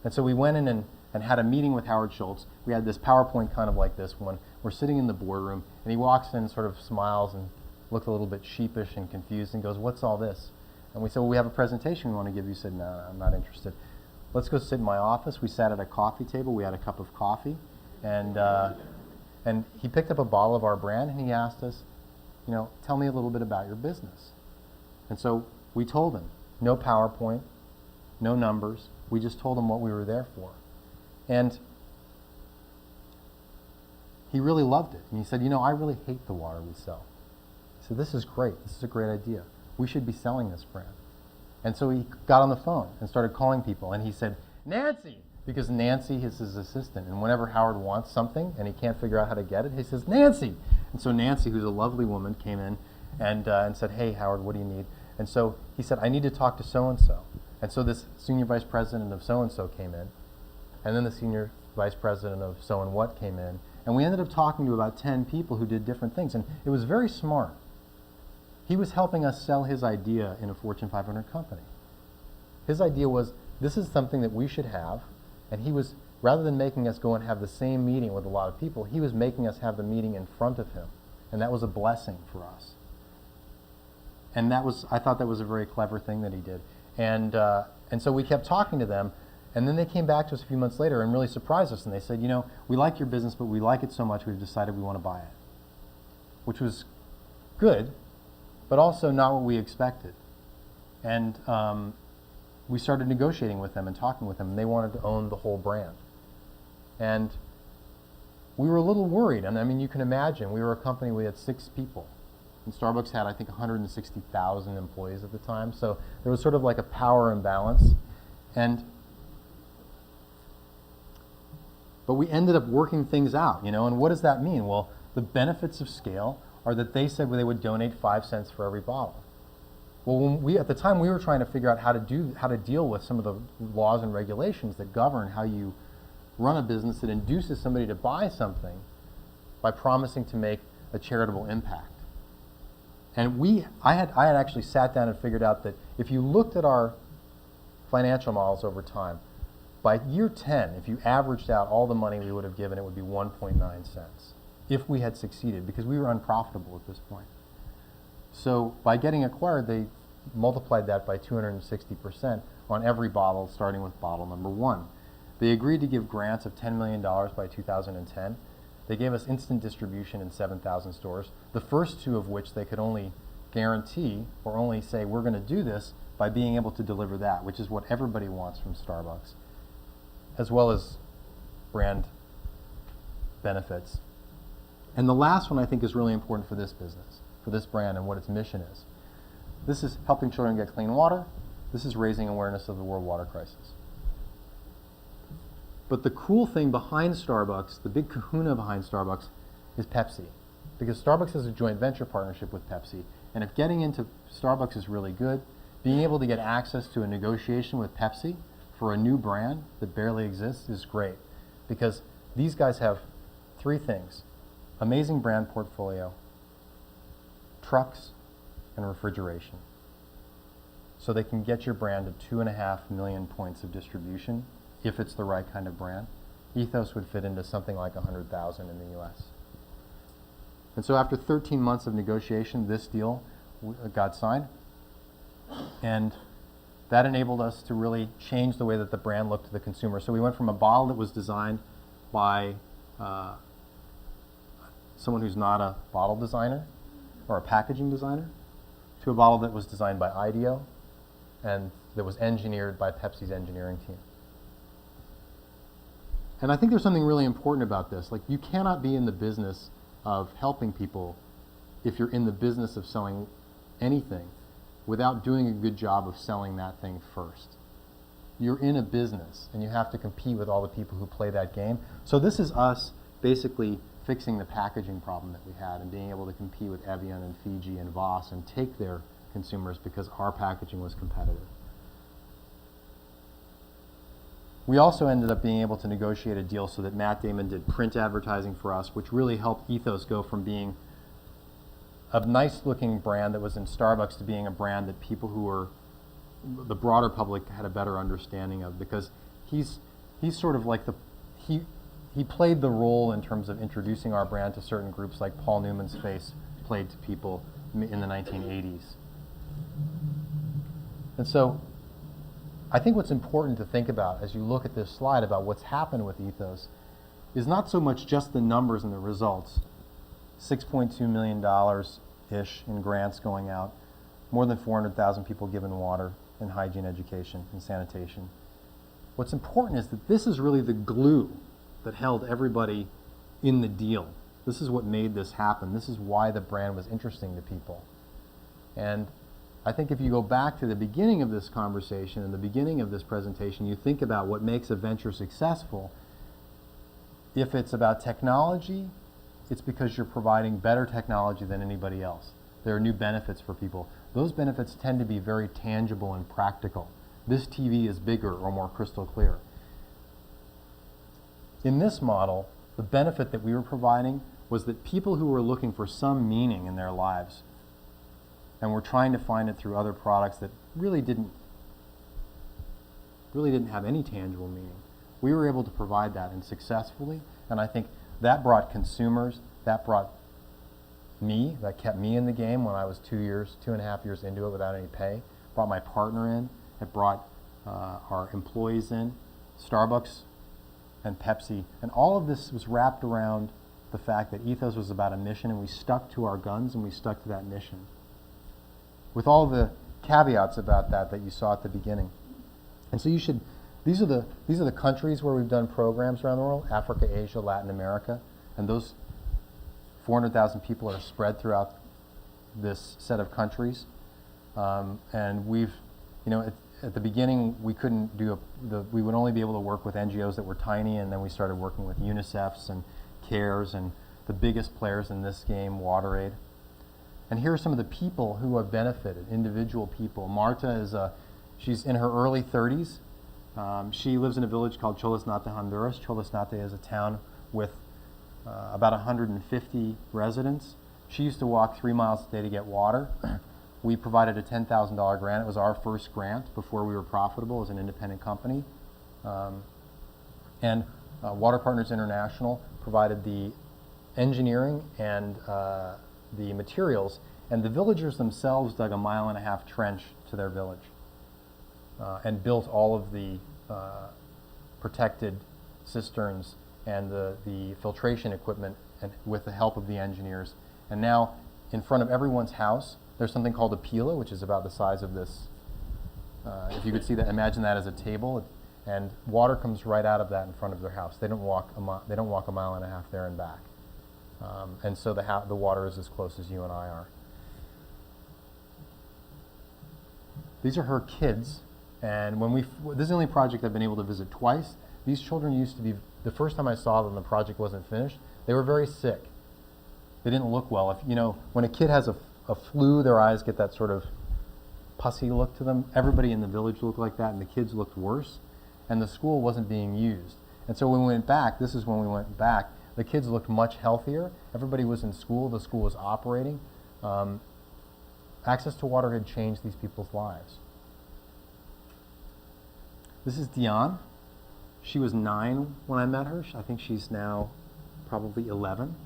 And so we went in and had a meeting with Howard Schultz. We had this PowerPoint kind of like this one. We're sitting in the boardroom, and he walks in and sort of smiles and looks a little bit sheepish and confused and goes, what's all this? And we said, well, we have a presentation we want to give you. He said, no, I'm not interested. Let's go sit in my office. We sat at a coffee table. We had a cup of coffee. And he picked up a bottle of our brand, and he asked us, tell me a little bit about your business. And so we told him, no PowerPoint, no numbers. We just told him what we were there for. And he really loved it. And he said, I really hate the water we sell. He said, this is great. This is a great idea. We should be selling this brand. And so he got on the phone and started calling people. And he said, Nancy, because Nancy is his assistant. And whenever Howard wants something and he can't figure out how to get it, he says, Nancy. And so Nancy, who's a lovely woman, came in and said, hey, Howard, what do you need? And so he said, I need to talk to so-and-so. And so this senior vice president of so-and-so came in. And then the senior vice president of so-and-what came in. And we ended up talking to about 10 people who did different things. And it was very smart. He was helping us sell his idea in a Fortune 500 company. His idea was, this is something that we should have. And he was, rather than making us go and have the same meeting with a lot of people, he was making us have the meeting in front of him. And that was a blessing for us. And I thought that was a very clever thing that he did. And so we kept talking to them. And then they came back to us a few months later and really surprised us. And they said, we like your business, but we like it so much we've decided we want to buy it. Which was good, but also not what we expected. And we started negotiating with them and talking with them, and they wanted to own the whole brand. And we were a little worried. And I mean, you can imagine, we were a company, we had 6 people. And Starbucks had, I think, 160,000 employees at the time. So there was sort of like a power imbalance. But we ended up working things out, and what does that mean? Well, the benefits of scale are that they said they would donate 5 cents for every bottle. Well, at the time we were trying to figure out how to deal with some of the laws and regulations that govern how you run a business that induces somebody to buy something by promising to make a charitable impact. And I had actually sat down and figured out that if you looked at our financial models over time, by year 10, if you averaged out all the money we would have given, it would be 1.9 cents if we had succeeded, because we were unprofitable at this point. So by getting acquired, they multiplied that by 260% on every bottle, starting with bottle number 1. They agreed to give grants of $10 million by 2010. They gave us instant distribution in 7,000 stores, the first 2 of which they could only guarantee or only say, we're going to do this by being able to deliver that, which is what everybody wants from Starbucks, as well as brand benefits. And the last one I think is really important for this business, for this brand and what its mission is. This is helping children get clean water. This is raising awareness of the world water crisis. But the cool thing behind Starbucks, the big kahuna behind Starbucks, is Pepsi. Because Starbucks has a joint venture partnership with Pepsi. And if getting into Starbucks is really good, being able to get access to a negotiation with Pepsi for a new brand that barely exists is great. Because these guys have three things: amazing brand portfolio, trucks, and refrigeration. So they can get your brand to 2.5 million points of distribution if it's the right kind of brand. Ethos would fit into something like 100,000 in the US. And so after 13 months of negotiation, this deal got signed. And that enabled us to really change the way that the brand looked to the consumer. So we went from a bottle that was designed by someone who's not a bottle designer or a packaging designer to a bottle that was designed by IDEO and that was engineered by Pepsi's engineering team. And I think there's something really important about this. Like, you cannot be in the business of helping people if you're in the business of selling anything without doing a good job of selling that thing first. You're in a business and you have to compete with all the people who play that game. So this is us basically fixing the packaging problem that we had and being able to compete with Evian and Fiji and Voss and take their consumers because our packaging was competitive. We also ended up being able to negotiate a deal so that Matt Damon did print advertising for us, which really helped Ethos go from being a nice-looking brand that was in Starbucks to being a brand that people who were, the broader public had a better understanding of, because he's sort of like he played the role in terms of introducing our brand to certain groups, like Paul Newman's face played to people in the 1980s. And so I think what's important to think about as you look at this slide about what's happened with Ethos is not so much just the numbers and the results. $6.2 million-ish in grants going out, more than 400,000 people given water and hygiene education and sanitation. What's important is that this is really the glue that held everybody in the deal. This is what made this happen. This is why the brand was interesting to people. And I think if you go back to the beginning of this conversation and the beginning of this presentation, you think about what makes a venture successful. If it's about technology, it's because you're providing better technology than anybody else. There are new benefits for people. Those benefits tend to be very tangible and practical. This TV is bigger or more crystal clear. In this model, the benefit that we were providing was that people who were looking for some meaning in their lives and were trying to find it through other products that really didn't have any tangible meaning, we were able to provide that, and successfully. And I think that brought consumers, that brought me, that kept me in the game when I was 2.5 years into it without any pay, brought my partner in, it brought our employees in, Starbucks and Pepsi, and all of this was wrapped around the fact that Ethos was about a mission, and we stuck to our guns and we stuck to that mission. With all the caveats about that you saw at the beginning. And so these are the countries where we've done programs around the world: Africa, Asia, Latin America, and those 400,000 people are spread throughout this set of countries. And we've, at the beginning we couldn't do we would only be able to work with NGOs that were tiny, and then we started working with UNICEFs and CARES and the biggest players in this game, WaterAid. And here are some of the people who have benefited, individual people. Marta she's in her early 30s. She lives in a village called Cholesnate, Honduras. Cholesnate is a town with about 150 residents. She used to walk 3 miles a day to get water. We provided a $10,000 grant. It was our first grant before we were profitable as an independent company. And Water Partners International provided the engineering and the materials, and the villagers themselves dug a 1.5 mile trench to their village and built all of the protected cisterns and the filtration equipment, and with the help of the engineers. And now, in front of everyone's house, there's something called a pila, which is about the size of this. If you could see that, imagine that as a table, And water comes right out of that in front of their house. They don't walk a mile and a half there and back. And so the water is as close as you and I are. These are her kids. And this is the only project I've been able to visit twice. These children used to be, the first time I saw them, the project wasn't finished. They were very sick. They didn't look well. When a kid has a flu, their eyes get that sort of pussy look to them. Everybody in the village looked like that, and the kids looked worse. And the school wasn't being used. And so when we went back, this is when we went back, the kids looked much healthier. Everybody was in school. The school was operating. Access to water had changed these people's lives. This is Dion. She was 9 when I met her. I think she's now probably 11.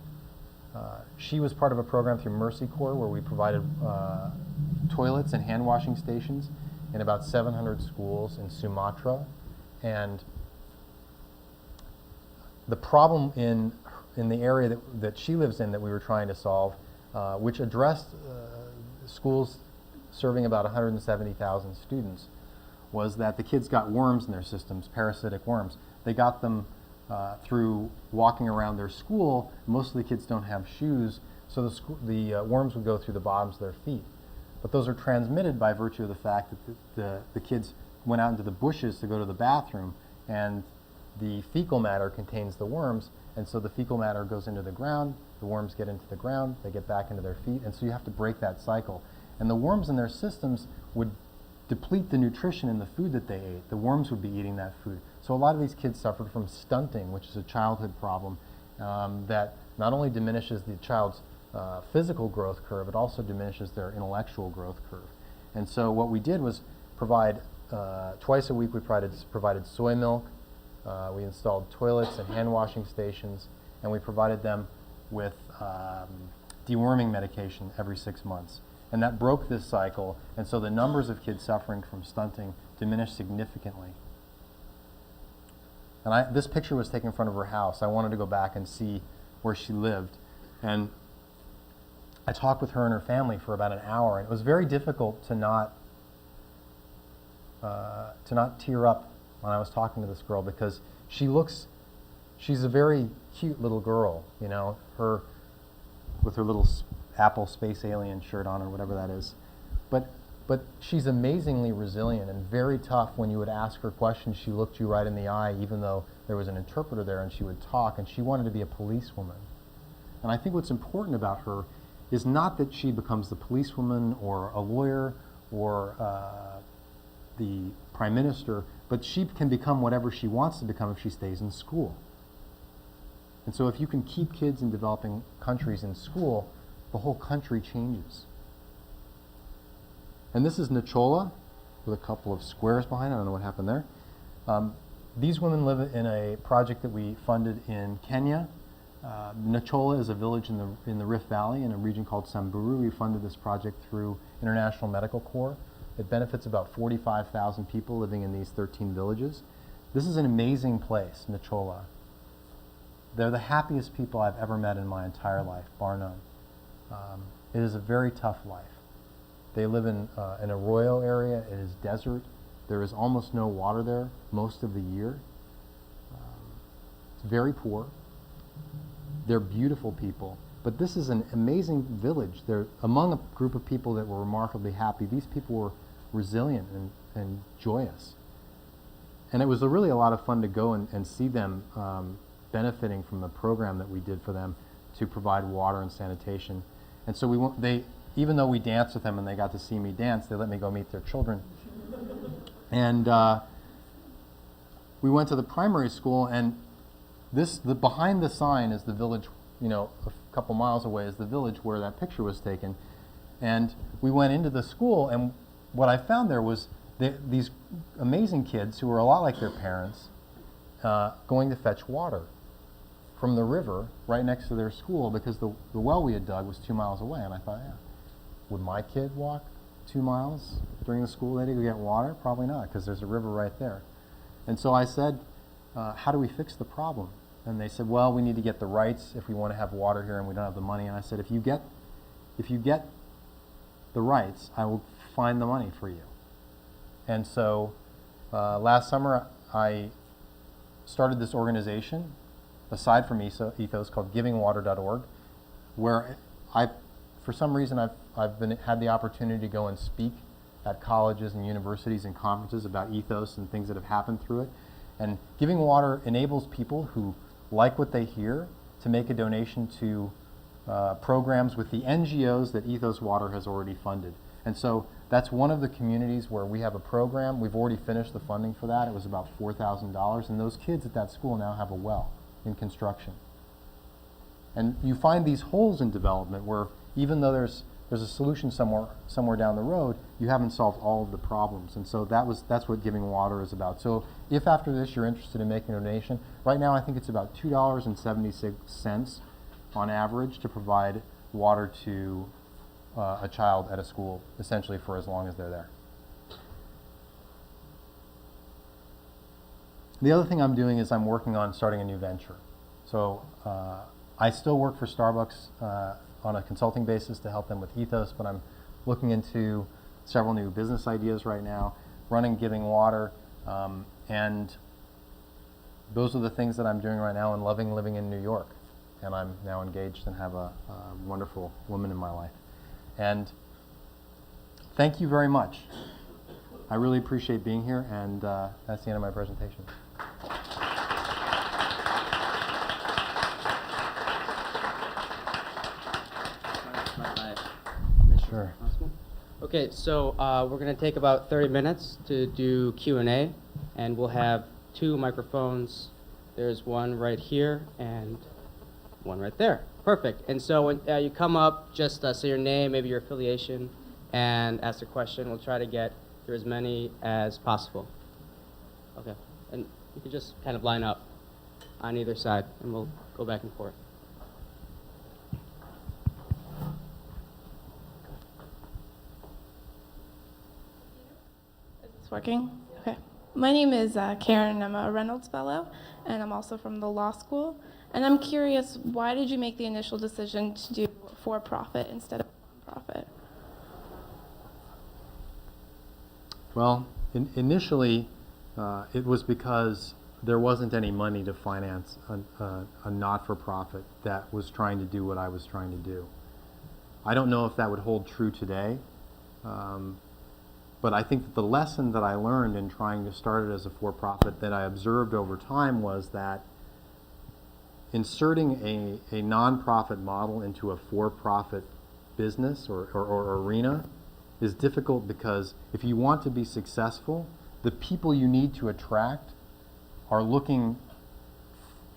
She was part of a program through Mercy Corps where we provided toilets and hand washing stations in about 700 schools in Sumatra. And the problem in the area that she lives in that we were trying to solve, which addressed schools serving about 170,000 students, was that the kids got worms in their systems, parasitic worms. They got them through walking around their school. Most of the kids don't have shoes, so the worms would go through the bottoms of their feet. But those are transmitted by virtue of the fact that the kids went out into the bushes to go to the bathroom, and the fecal matter contains the worms, and so the fecal matter goes into the ground, the worms get into the ground, they get back into their feet, and so you have to break that cycle. And the worms in their systems would deplete the nutrition in the food that they ate. The worms would be eating that food. So a lot of these kids suffered from stunting, which is a childhood problem that not only diminishes the child's physical growth curve, it also diminishes their intellectual growth curve. And so what we did was provide, twice a week we provided soy milk, we installed toilets and hand washing stations, and we provided them with deworming medication every 6 months. And that broke this cycle, and so the numbers of kids suffering from stunting diminished significantly. And this picture was taken in front of her house. I wanted to go back and see where she lived. And I talked with her and her family for about an hour, and it was very difficult to not tear up when I was talking to this girl, because she's a very cute little girl, with her little Apple Space Alien shirt on or whatever that is. But she's amazingly resilient and very tough. When you would ask her questions, she looked you right in the eye, even though there was an interpreter there, and she would talk, and she wanted to be a policewoman. And I think what's important about her is not that she becomes the policewoman or a lawyer or the prime minister, but she can become whatever she wants to become if she stays in school. And so if you can keep kids in developing countries in school, the whole country changes. And this is Nachola, with a couple of squares behind it. I don't know what happened there. These women live in a project that we funded in Kenya. Nachola is a village in the Rift Valley in a region called Samburu. We funded this project through International Medical Corps. It benefits about 45,000 people living in these 13 villages. This is an amazing place, Nachola. They're the happiest people I've ever met in my entire life, bar none. It is a very tough life. They live in an arroyo area. It is desert. There is almost no water there most of the year. It's very poor. They're beautiful people. But this is an amazing village. They're among a group of people that were remarkably happy. These people were resilient and joyous. And it was really a lot of fun to go and see them benefiting from the program that we did for them to provide water and sanitation. And so even though we danced with them and they got to see me dance, they let me go meet their children. And we went to the primary school, and behind the sign is the village, a couple miles away is the village where that picture was taken. And we went into the school, and what I found there was these amazing kids who were a lot like their parents going to fetch water from the river right next to their school, because the well we had dug was 2 miles away. And I thought, yeah, would my kid walk 2 miles during the school day to go get water? Probably not, because there's a river right there. And so I said, how do we fix the problem? And they said, well, we need to get the rights if we want to have water here, and we don't have the money. And I said, if you get the rights, I will find the money for you. And so last summer I started this organization, aside from Ethos, called givingwater.org, where for some reason, I've had the opportunity to go and speak at colleges and universities and conferences about ethos and things that have happened through it. And Giving Water enables people who like what they hear to make a donation to programs with the NGOs that Ethos Water has already funded. And so that's one of the communities where we have a program. We've already finished the funding for that. It was about $4,000. And those kids at that school now have a well in construction. And you find these holes in development where even though there's a solution somewhere down the road, you haven't solved all of the problems. And so that's what Giving Water is about. So if after this you're interested in making a donation, right now I think it's about $2.76 on average to provide water to a child at a school, essentially for as long as they're there. The other thing I'm doing is I'm working on starting a new venture. So I still work for Starbucks on a consulting basis to help them with Ethos, but I'm looking into several new business ideas right now, running Giving Water, and those are the things that I'm doing right now and loving living in New York. And I'm now engaged and have a wonderful woman in my life. And thank you very much. I really appreciate being here, and that's the end of my presentation. Sure. Okay, so we're going to take about 30 minutes to do Q&A, and we'll have 2 microphones. There's one right here and one right there. Perfect. And so when you come up, just say your name, maybe your affiliation, and ask a question. We'll try to get through as many as possible. Okay. And you can just kind of line up on either side, and we'll go back and forth. Working? Okay. My name is Karen. I'm a Reynolds Fellow, and I'm also from the law school. And I'm curious, why did you make the initial decision to do for-profit instead of non-profit? Well, initially, it was because there wasn't any money to finance a not-for-profit that was trying to do what I was trying to do. I don't know if that would hold true today. But I think that the lesson that I learned in trying to start it as a for-profit that I observed over time was that inserting a nonprofit model into a for-profit business or arena is difficult, because if you want to be successful, the people you need to attract are looking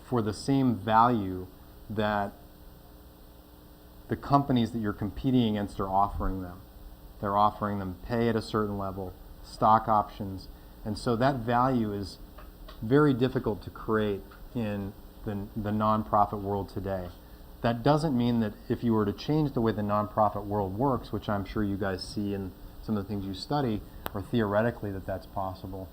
for the same value that the companies that you're competing against are offering them. They're offering them pay at a certain level, stock options, and so that value is very difficult to create in the nonprofit world today. That doesn't mean that if you were to change the way the nonprofit world works, which I'm sure you guys see in some of the things you study, or theoretically that that's possible,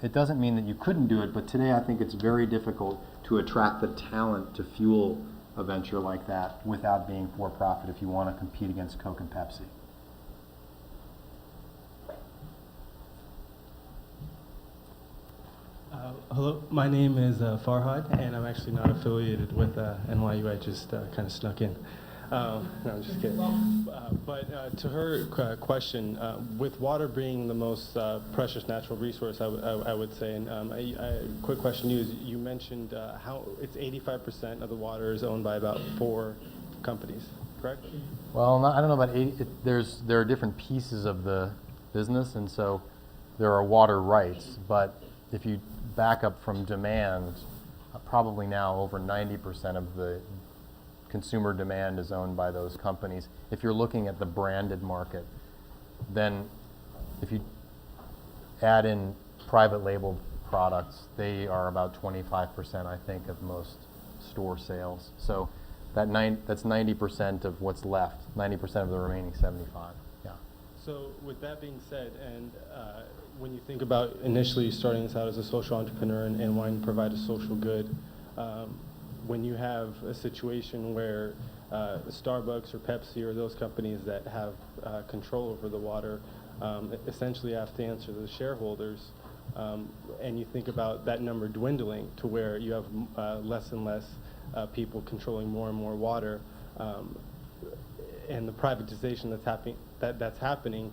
it doesn't mean that you couldn't do it, but today I think it's very difficult to attract the talent to fuel a venture like that without being for-profit if you want to compete against Coke and Pepsi. Hello, my name is Farhad, and I'm actually not affiliated with NYU. I just kind of snuck in. No, I'm just kidding. But to her question, with water being the most precious natural resource, I would say, and a quick question to you is, you mentioned how it's 85% of the water is owned by about 4 companies, correct? Well, I don't know about 80. There are different pieces of the business, and so there are water rights, but if you back up from demand, probably now over 90% of the consumer demand is owned by those companies. If you're looking at the branded market, then if you add in private label products, they are about 25%, I think, of most store sales. So that's 90% of what's left, 90% of the remaining 75. Yeah. So with that being said, and when you think about initially starting this out as a social entrepreneur and wanting to provide a social good, when you have a situation where Starbucks or Pepsi or those companies that have control over the water essentially have to answer to the shareholders, and you think about that number dwindling to where you have less and less people controlling more and more water, and the privatization that's happening,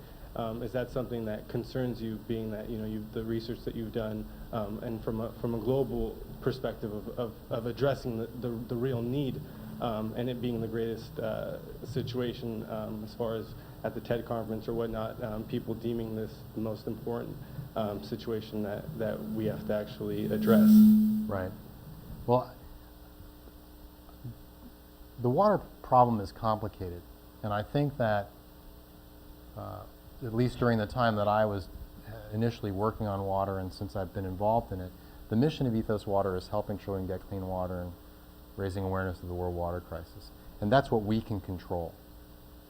is that something that concerns you, being that the research that you've done, and from a global perspective of addressing the real need, and it being the greatest situation as far as at the TED conference or whatnot, people deeming this the most important situation that we have to actually address. Right. Well, the water problem is complicated, and I think that at least during the time that I was initially working on water, and since I've been involved in it, the mission of Ethos Water is helping children get clean water and raising awareness of the world water crisis. And that's what we can control.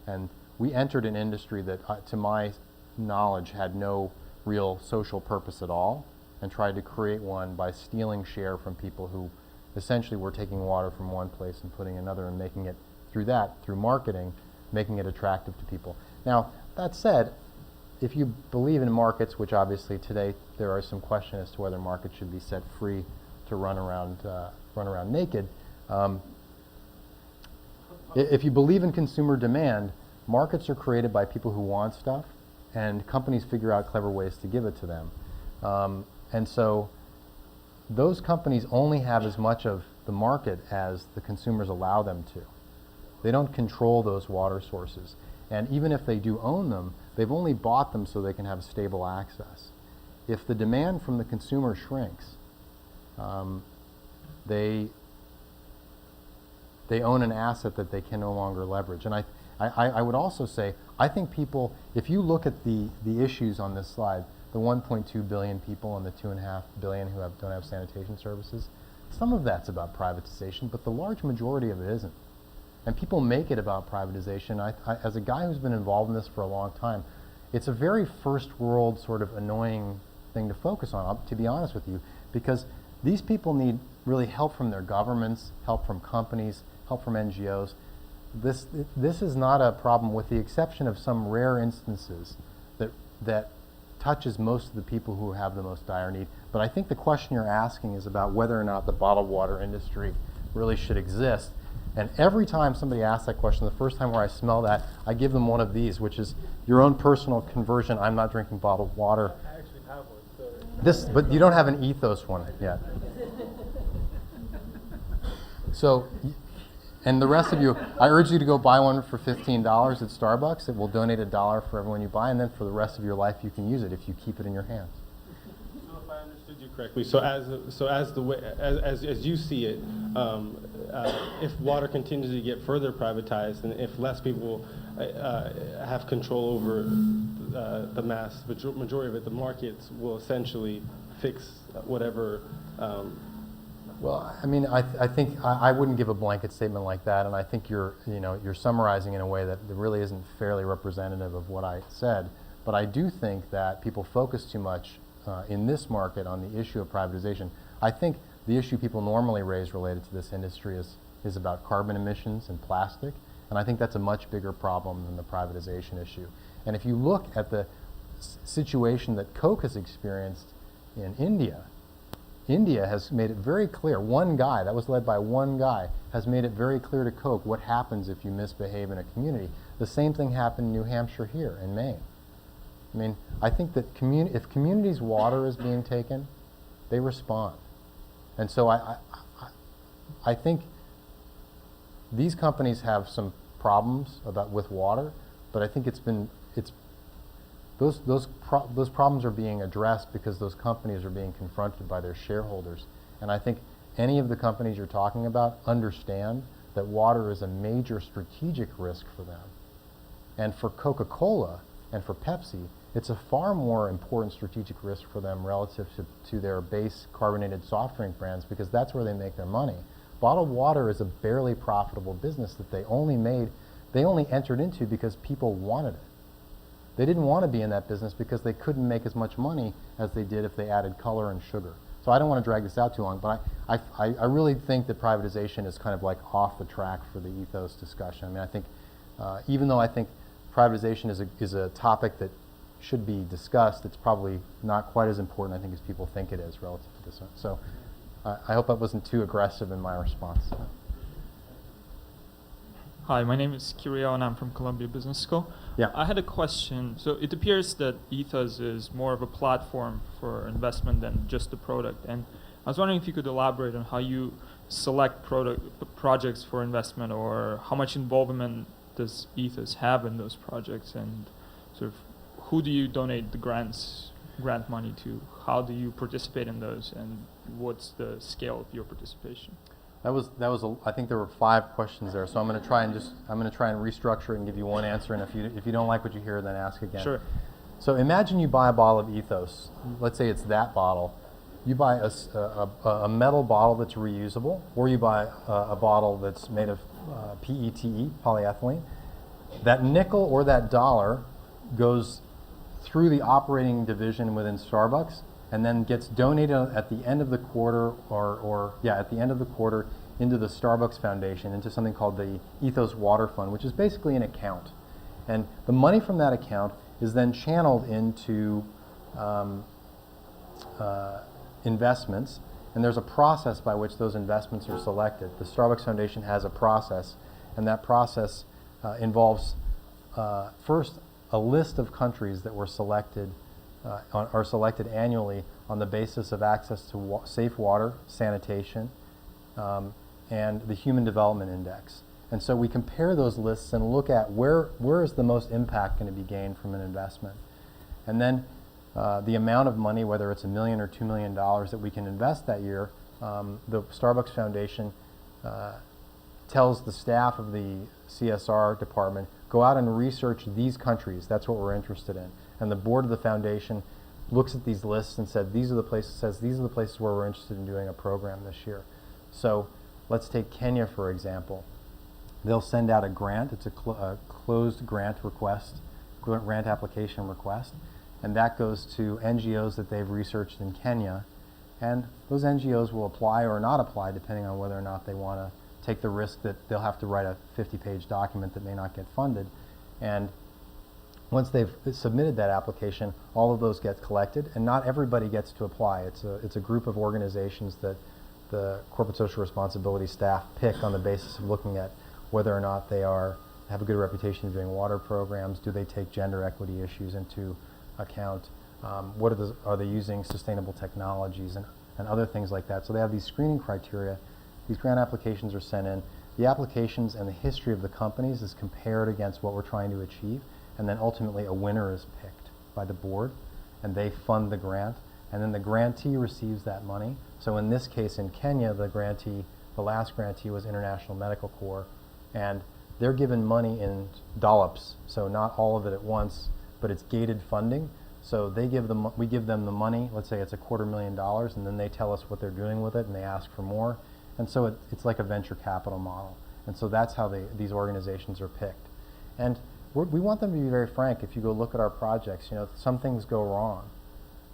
And we entered an industry that, to my knowledge, had no real social purpose at all, and tried to create one by stealing share from people who essentially were taking water from one place and putting another, and making it, through marketing, making it attractive to people. Now, that said, if you believe in markets, which obviously today there are some questions as to whether markets should be set free to run around naked, if you believe in consumer demand, markets are created by people who want stuff, and companies figure out clever ways to give it to them. And so those companies only have as much of the market as the consumers allow them to. They don't control those water sources. And even if they do own them, they've only bought them so they can have stable access. If the demand from the consumer shrinks, they own an asset that they can no longer leverage. And I would also say, I think people, if you look at the issues on this slide, the 1.2 billion people and the 2.5 billion who don't have sanitation services, some of that's about privatization, but the large majority of it isn't. And people make it about privatization. As a guy who's been involved in this for a long time, it's a very first world sort of annoying thing to focus on, to be honest with you, because these people need really help from their governments, help from companies, help from NGOs. This is not a problem, with the exception of some rare instances that touches most of the people who have the most dire need. But I think the question you're asking is about whether or not the bottled water industry really should exist. And every time somebody asks that question, the first time where I smell that, I give them one of these, which is your own personal conversion. I'm not drinking bottled water. I actually have one. So. But you don't have an Ethos one yet. So, and the rest of you, I urge you to go buy one for $15 at Starbucks. It will donate $1 for everyone you buy, and then for the rest of your life you can use it if you keep it in your hands. So if I understood you correctly, as you see it, if water continues to get further privatized, and if less people have control over the majority of it, the markets will essentially fix whatever. Well, I mean, I think I wouldn't give a blanket statement like that, and I think you're summarizing in a way that really isn't fairly representative of what I said. But I do think that people focus too much in this market on the issue of privatization. I think the issue people normally raise related to this industry is about carbon emissions and plastic, and I think that's a much bigger problem than the privatization issue. And if you look at the situation that Coke has experienced in India, India has made it very clear, one guy, that was led by one guy, has made it very clear to Coke what happens if you misbehave in a community. The same thing happened in New Hampshire here, in Maine. I mean, I think that if communities' water is being taken, they respond. And so I think these companies have some problems with water, but I think those problems are being addressed because those companies are being confronted by their shareholders. And I think any of the companies you're talking about understand that water is a major strategic risk for them. And for Coca-Cola and for Pepsi, it's a far more important strategic risk for them relative to their base carbonated soft drink brands, because that's where they make their money. Bottled water is a barely profitable business that they only entered into because people wanted it. They didn't want to be in that business because they couldn't make as much money as they did if they added color and sugar. So I don't want to drag this out too long, but I really think that privatization is kind of like off the track for the ethos discussion. I mean, I think, even though I think privatization is a topic that should be discussed, it's probably not quite as important, I think, as people think it is relative to this one. So I hope I wasn't too aggressive in my response. Hi, my name is Kirio and I'm from Columbia Business School. Yeah. I had a question. So it appears that Ethos is more of a platform for investment than just a product. And I was wondering if you could elaborate on how you select projects for investment, or how much involvement does Ethos have in those projects, and sort of who do you donate the grant money to? How do you participate in those, and what's the scale of your participation? That was I think there were 5 questions there, so I'm going to try and restructure it and give you one answer, and if you don't like what you hear, then ask again. Sure. So imagine you buy a bottle of Ethos. Let's say it's that bottle. You buy a metal bottle that's reusable, or you buy a bottle that's made of PETE, polyethylene. That nickel or that dollar goes through the operating division within Starbucks, and then gets donated at the end of the quarter, at the end of the quarter, into the Starbucks Foundation, into something called the Ethos Water Fund, which is basically an account. And the money from that account is then channeled into investments, and there's a process by which those investments are selected. The Starbucks Foundation has a process, and that process involves first a list of countries that were selected, are selected annually on the basis of access to safe water, sanitation, and the Human Development Index. And so we compare those lists and look at where is the most impact going to be gained from an investment. And then the amount of money, whether it's $1 million or $2 million that we can invest that year, the Starbucks Foundation tells the staff of the CSR department, go out and research these countries. That's what we're interested in. And the board of the foundation looks at these lists and says these are the places where we're interested in doing a program this year. So let's take Kenya, for example. They'll send out a grant. It's a closed grant request, grant application request, and that goes to NGOs that they've researched in Kenya. And those NGOs will apply or not apply depending on whether or not they want to take the risk that they'll have to write a 50-page document that may not get funded. And once they've submitted that application, all of those get collected, and not everybody gets to apply. It's a group of organizations that the corporate social responsibility staff pick on the basis of looking at whether or not they have a good reputation of doing water programs, do they take gender equity issues into account, are they using sustainable technologies and other things like that. So they have these screening criteria. These grant applications are sent in. The applications and the history of the companies is compared against what we're trying to achieve, and then ultimately a winner is picked by the board, and they fund the grant, and then the grantee receives that money. So in this case in Kenya, the last grantee was International Medical Corps, and they're given money in dollops, so not all of it at once, but it's gated funding. So we give them the money, let's say it's $250,000, and then they tell us what they're doing with it, and they ask for more. And so it's like a venture capital model. And so that's how these organizations are picked. And we want them to be very frank. If you go look at our projects, some things go wrong.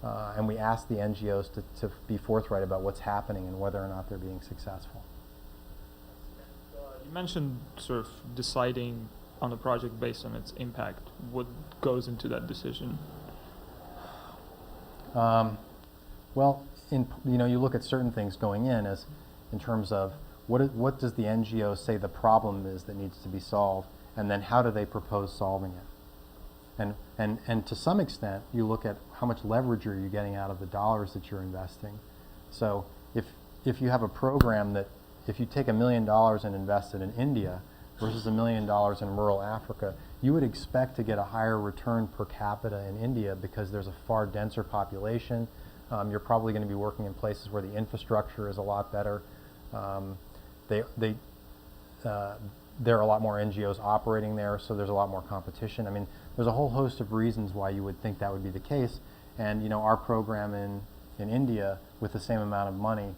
And we ask the NGOs to be forthright about what's happening and whether or not they're being successful. You mentioned sort of deciding on a project based on its impact. What goes into that decision? Well, you look at certain things going in terms of what does the NGO say the problem is that needs to be solved, and then how do they propose solving it? And to some extent, you look at how much leverage are you getting out of the dollars that you're investing. So if you have a program that, if you take $1 million and invest it in India versus $1 million in rural Africa, you would expect to get a higher return per capita in India because there's a far denser population. You're probably going to be working in places where the infrastructure is a lot better. There are a lot more NGOs operating there, so there's a lot more competition. I mean, there's a whole host of reasons why you would think that would be the case. And our program in India, with the same amount of money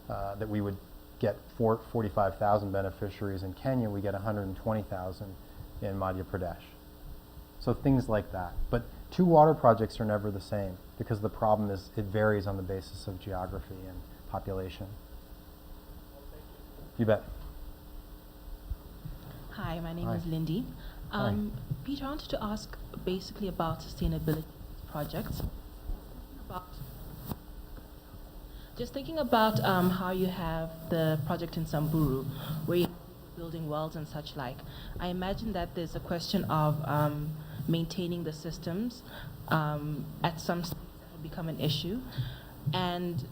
that we would get 45,000 beneficiaries in Kenya, we get 120,000 in Madhya Pradesh. So things like that. But 2 water projects are never the same because the problem is it varies on the basis of geography and population. You bet. Hi, my name Hi. is Lindy. Hi. Peter, I wanted to ask basically about sustainability. projects. About- Just thinking about how you have the project in Samburu, where you're building wells and such like. I imagine that there's a question of maintaining the systems at some stage that will become an issue. And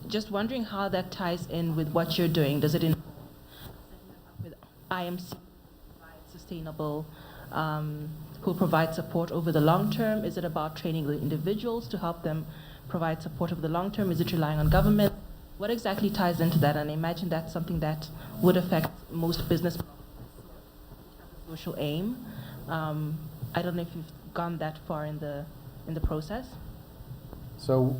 just wondering how that ties in with what you're doing. Does it involve setting up with IMC to provide sustainable, who provide support over the long term? Is it about training the individuals to help them provide support over the long term? Is it relying on government? What exactly ties into that? And I imagine that's something that would affect most business social aim. I don't know if you've gone that far in the process. So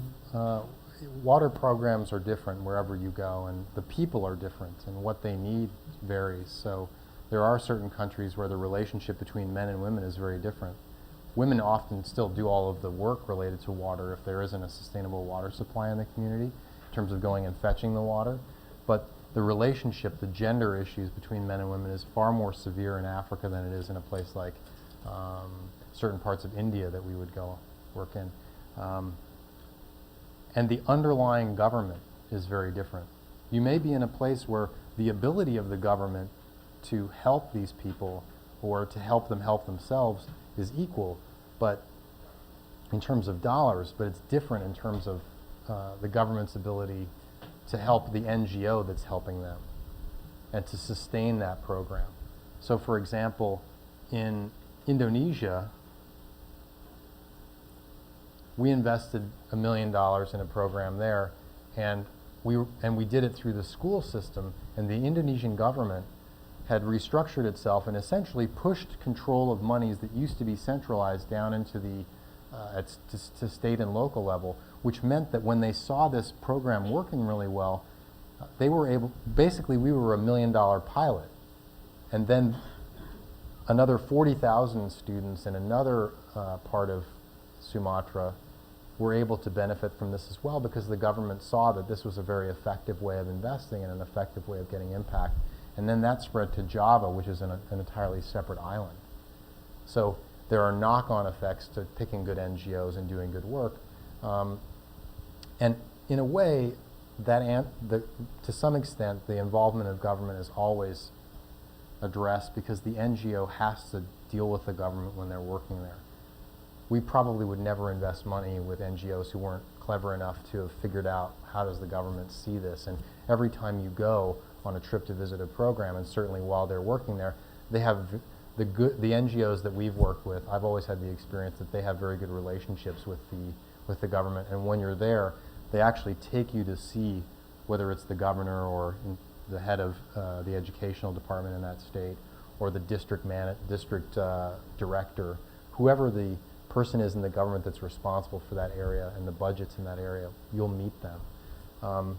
water programs are different wherever you go, and the people are different, and what they need varies. So there are certain countries where the relationship between men and women is very different. Women often still do all of the work related to water if there isn't a sustainable water supply in the community, in terms of going and fetching the water. But the relationship, the gender issues between men and women is far more severe in Africa than it is in a place like certain parts of India that we would go work in. And the underlying government is very different. You may be in a place where the ability of the government to help these people or to help them help themselves is equal, but in terms of dollars, but it's different in terms of the government's ability to help the NGO that's helping them and to sustain that program. So for example, in Indonesia, we invested $1 million in a program there, and we did it through the school system, and the Indonesian government had restructured itself and essentially pushed control of monies that used to be centralized down into the to state and local level, which meant that when they saw this program working really well, they were able, basically we were $1 million pilot, and then another 40,000 students in another part of Sumatra were able to benefit from this as well, because the government saw that this was a very effective way of investing and an effective way of getting impact. And then that spread to Java, which is an entirely separate island. So there are knock-on effects to picking good NGOs and doing good work. And in a way, to some extent, the involvement of government is always addressed because the NGO has to deal with the government when they're working there. We probably would never invest money with NGOs who weren't clever enough to have figured out how does the government see this. And every time you go on a trip to visit a program, and certainly while they're working there, they have the NGOs that we've worked with. I've always had the experience that they have very good relationships with the government, and when you're there, they actually take you to see whether it's the governor or the head of the educational department in that state, or the district director, whoever the person is in the government that's responsible for that area and the budgets in that area. You'll meet them. I'm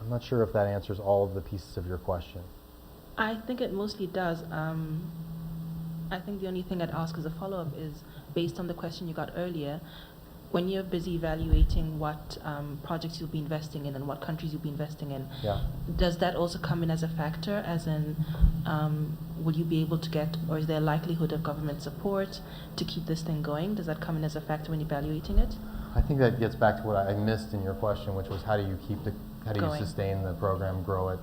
not sure if that answers all of the pieces of your question. I think it mostly does. I think the only thing I'd ask as a follow-up is, based on the question you got earlier, when you're busy evaluating what projects you'll be investing in and what countries you'll be investing in, Yeah. does that also come in as a factor, as in, will you be able to get, or is there a likelihood of government support to keep this thing going? Does that come in as a factor when evaluating it? I think that gets back to what I missed in your question, which was how do you how do you Going. sustain the program, grow it,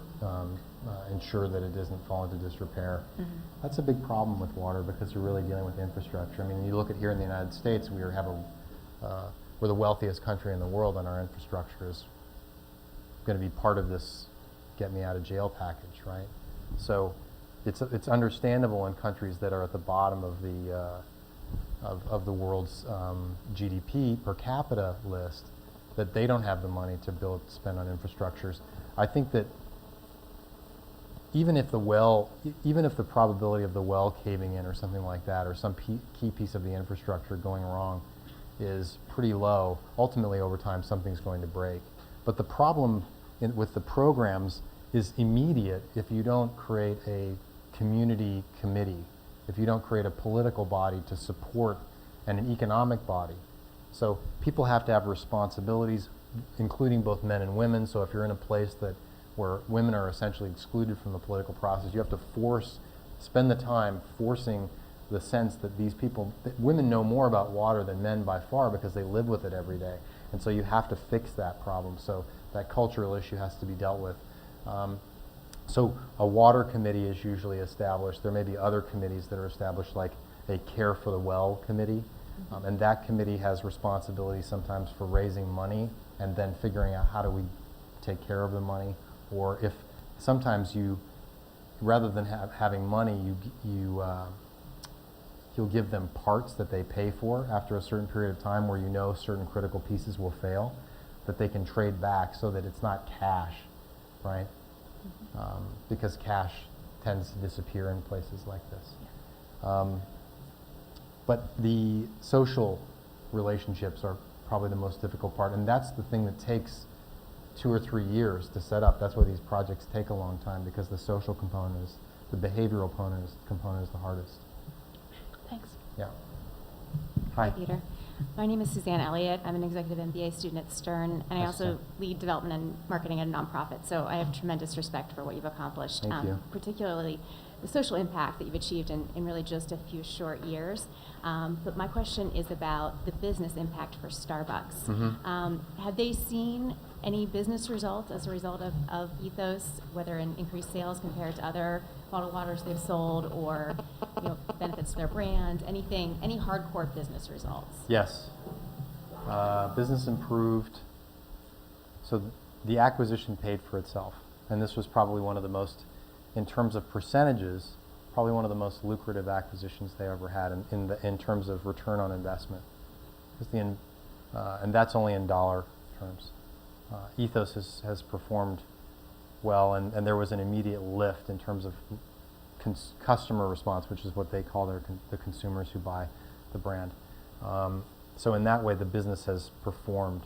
ensure that it doesn't fall into disrepair. Mhm. That's a big problem with water because you're really dealing with infrastructure. I mean, you look at here in the United States, we're the wealthiest country in the world, and our infrastructure is going to be part of this get me out of jail package, right? So it's understandable in countries that are at the bottom of the world's GDP per capita list that they don't have the money to spend on infrastructures. I think that even if the probability of the well caving in or something like that, or some key piece of the infrastructure going wrong is pretty low, ultimately over time something's going to break. But the problem with the programs is immediate if you don't create a community committee, if you don't create a political body to support and an economic body. So people have to have responsibilities, including both men and women. So if you're in a place where women are essentially excluded from the political process, you have to spend the time forcing the sense that these people, that women know more about water than men by far because they live with it every day. And so you have to fix that problem. So that cultural issue has to be dealt with. So a water committee is usually established. There may be other committees that are established, like a Care for the Well committee. And that committee has responsibility sometimes for raising money and then figuring out how do we take care of the money. Or if sometimes you, rather than having money, you'll give them parts that they pay for after a certain period of time where you know certain critical pieces will fail, that they can trade back so that it's not cash, right? Because cash tends to disappear in places like this. But the social relationships are probably the most difficult part, and that's the thing that takes 2 or 3 years to set up. That's why these projects take a long time, because the social component is, the behavioral component is the hardest. Thanks. Yeah. Hi. Peter. My name is Suzanne Elliott. I'm an executive MBA student at Stern, and I Nice to also meet lead development and marketing at a nonprofit. So I have tremendous respect for what you've accomplished, Thank you. particularly the social impact that you've achieved in really just a few short years. But my question is about the business impact for Starbucks. Mm-hmm. Have they seen any business results as a result of Ethos, whether in increased sales compared to other bottled waters they've sold, or benefits to their brand, anything, any hardcore business results? Yes. Business improved. So the acquisition paid for itself. And this was probably one of the most, in terms of percentages, probably one of the most lucrative acquisitions they ever had in terms of return on investment. And that's only in dollar terms. Ethos has performed well, and there was an immediate lift in terms of customer response, which is what they call the consumers who buy the brand. So in that way, the business has performed.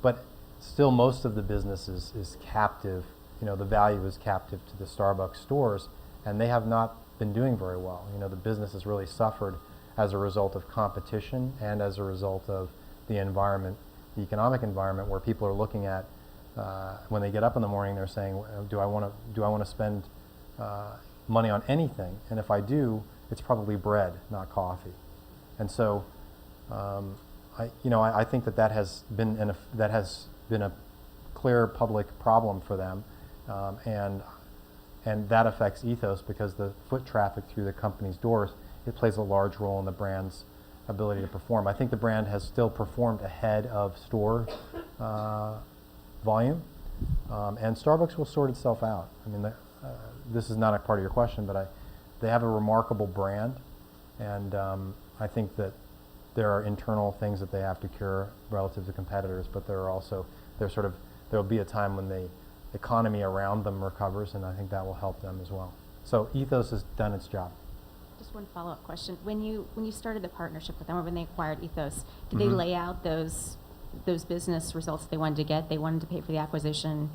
But still, most of the business is captive. The value is captive to the Starbucks stores, and they have not been doing very well. The business has really suffered as a result of competition and as a result of the environment, the economic environment, where people are looking at when they get up in the morning, they're saying, do I want to spend money on anything? And if I do, it's probably bread, not coffee. And so, I think that has been a clear public problem for them, and that affects Ethos because the foot traffic through the company's doors, it plays a large role in the brand's ability to perform. I think the brand has still performed ahead of store volume, and Starbucks will sort itself out. I mean, this is not a part of your question, but they have a remarkable brand, and I think that there are internal things that they have to cure relative to competitors, but there'll be a time when the economy around them recovers, and I think that will help them as well. So Ethos has done its job. Just one follow-up question. When you started the partnership with them, or when they acquired Ethos, did Mm-hmm. they lay out those business results they wanted to get? They wanted to pay for the acquisition.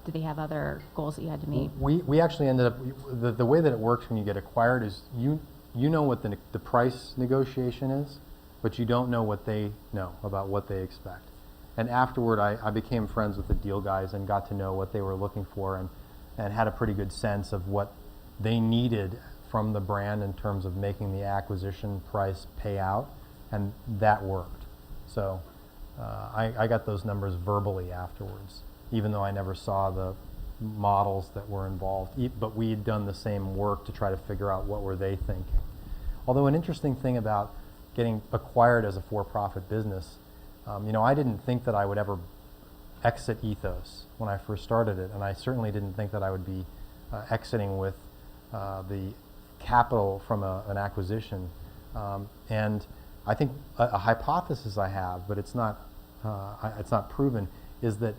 Did they have other goals that you had to meet? We actually ended up, the way that it works when you get acquired is you know what the price negotiation is, but you don't know what they know about what they expect. And afterward, I became friends with the deal guys and got to know what they were looking for, and had a pretty good sense of what they needed from the brand in terms of making the acquisition price pay out, and that worked. So I got those numbers verbally afterwards, even though I never saw the models that were involved, but we had done the same work to try to figure out what were they thinking. Although an interesting thing about getting acquired as a for-profit business, I didn't think that I would ever exit Ethos when I first started it, and I certainly didn't think that I would be exiting with the capital from an acquisition. And I think a hypothesis I have, but it's not proven, is that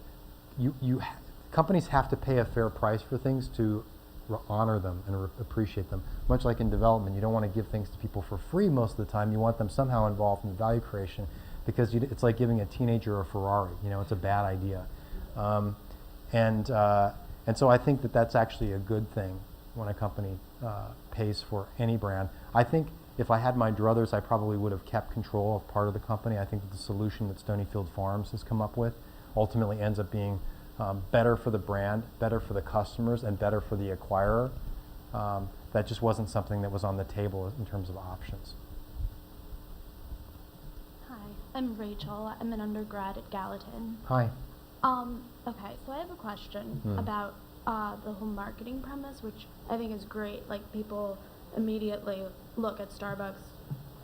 companies have to pay a fair price for things to honor them and appreciate them. Much like in development, you don't want to give things to people for free most of the time. You want them somehow involved in value creation, because it's like giving a teenager a Ferrari. It's a bad idea. And so I think that that's actually a good thing when a company pays for any brand. I think if I had my druthers, I probably would have kept control of part of the company. I think that the solution that Stonyfield Farms has come up with ultimately ends up being better for the brand, better for the customers, and better for the acquirer. that just wasn't something that was on the table in terms of options. Hi, I'm Rachel. I'm an undergrad at Gallatin. Hi. Okay, so I have a question Hmm. about the whole marketing premise, which I think is great. Like, people immediately look at Starbucks.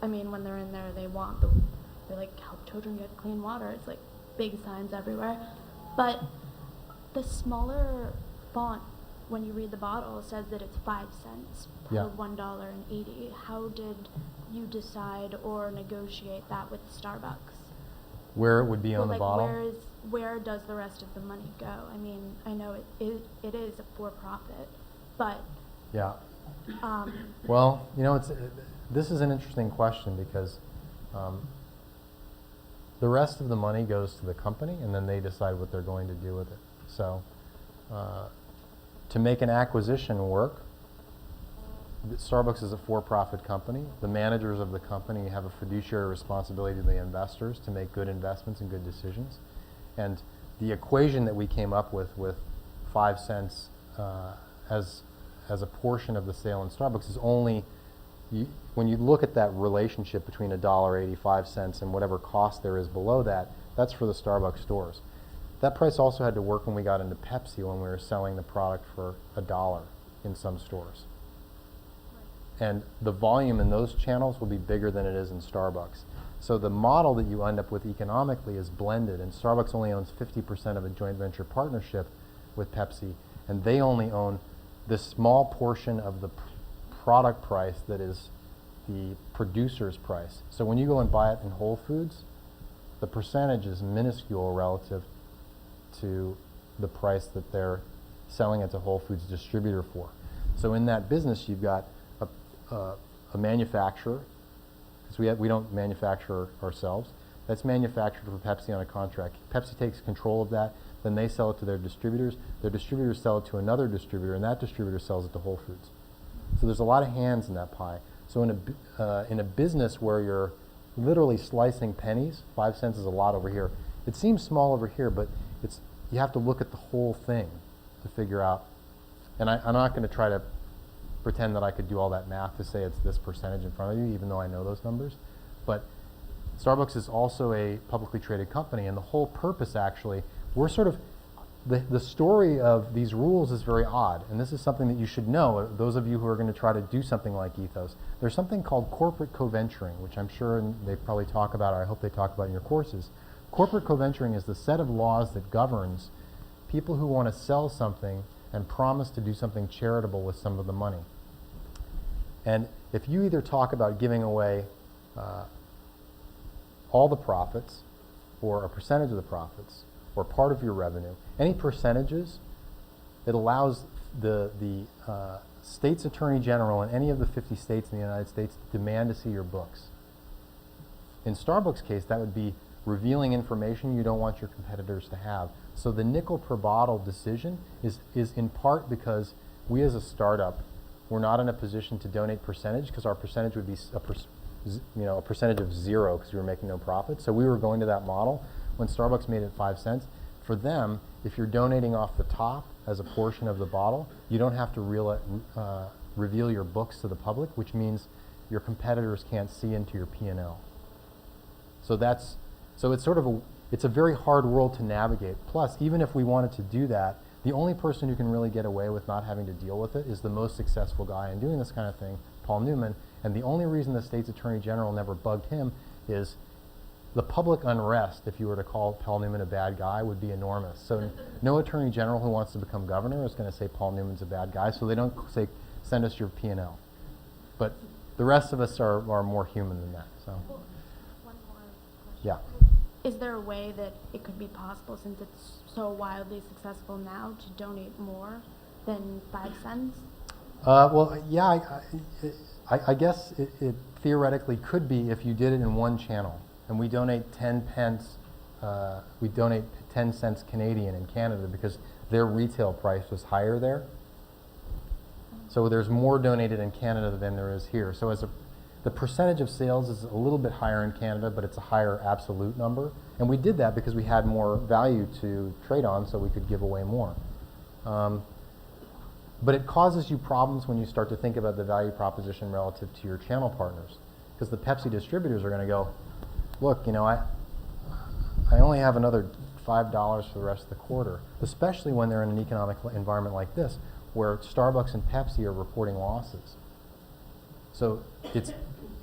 I mean, when they're in there, they like, help children get clean water. It's like big signs everywhere. But the smaller font, when you read the bottle, says that it's 5 cents per Yeah. $1.80. How did you decide or negotiate that with Starbucks? Where it would be on the like, bottle? where does the rest of the money go? I mean, I know it is a for-profit, but Yeah. um, Well, you know, this is an interesting question because the rest of the money goes to the company, and then they decide what they're going to do with it. So, to make an acquisition work, Starbucks is a for-profit company. The managers of the company have a fiduciary responsibility to the investors to make good investments and good decisions. And the equation that we came up with 5 cents as a portion of the sale in Starbucks is only, when you look at that relationship between $1.85 and whatever cost there is below that, that's for the Starbucks stores. That price also had to work when we got into Pepsi, when we were selling the product for $1 in some stores. And the volume in those channels will be bigger than it is in Starbucks. So the model that you end up with economically is blended, and Starbucks only owns 50% of a joint venture partnership with Pepsi, and they only own this small portion of the product price that is the producer's price. So when you go and buy it in Whole Foods, the percentage is minuscule relative to the price that they're selling it to Whole Foods distributor for. So in that business, you've got a manufacturer, because we don't manufacture ourselves. That's manufactured for Pepsi on a contract. Pepsi takes control of that, then they sell it to their distributors sell it to another distributor, and that distributor sells it to Whole Foods. So there's a lot of hands in that pie. So in a business where you're literally slicing pennies, 5 cents is a lot over here. It seems small over here, but you have to look at the whole thing to figure out. And I'm not going to try to pretend that I could do all that math to say it's this percentage in front of you, even though I know those numbers. But Starbucks is also a publicly traded company, and the whole purpose, actually, we're sort of, the story of these rules is very odd, and this is something that you should know, those of you who are going to try to do something like Ethos. There's something called corporate co-venturing, which I'm sure they probably talk about, or I hope they talk about in your courses. Corporate co-venturing is the set of laws that governs people who want to sell something and promise to do something charitable with some of the money. And if you either talk about giving away all the profits, or a percentage of the profits, or part of your revenue, any percentages, it allows the state's attorney general in any of the 50 states in the United States to demand to see your books. In Starbucks' case, that would be revealing information you don't want your competitors to have. So the nickel per bottle decision is in part because we as a startup, we're not in a position to donate percentage, because our percentage would be a percentage of 0 because we were making no profit. So we were going to that model. When Starbucks made it 5 cents, for them, if you're donating off the top as a portion of the bottle, you don't have to reveal your books to the public, which means your competitors can't see into your P&L. So it's a very hard world to navigate. Plus, even if we wanted to do that, the only person who can really get away with not having to deal with it is the most successful guy in doing this kind of thing, Paul Newman. And the only reason the state's attorney general never bugged him is the public unrest, if you were to call Paul Newman a bad guy, would be enormous. So no attorney general who wants to become governor is going to say Paul Newman's a bad guy, so they don't say, send us your P&L. But the rest of us are more human than that. So, Well, one more question. yeah. Is there a way that it could be possible, since it's so wildly successful now, to donate more than 5 cents? Well, yeah, I guess it theoretically could be if you did it in one channel. And we donate 10 pence, we donate 10 cents Canadian in Canada because their retail price was higher there. So there's more donated in Canada than there is here. So the percentage of sales is a little bit higher in Canada, but it's a higher absolute number. And we did that because we had more value to trade on, so we could give away more. But it causes you problems when you start to think about the value proposition relative to your channel partners. Because the Pepsi distributors are going to go, look, you know, I only have another $5 for the rest of the quarter, especially when they're in an economic environment like this, where Starbucks and Pepsi are reporting losses. So it's,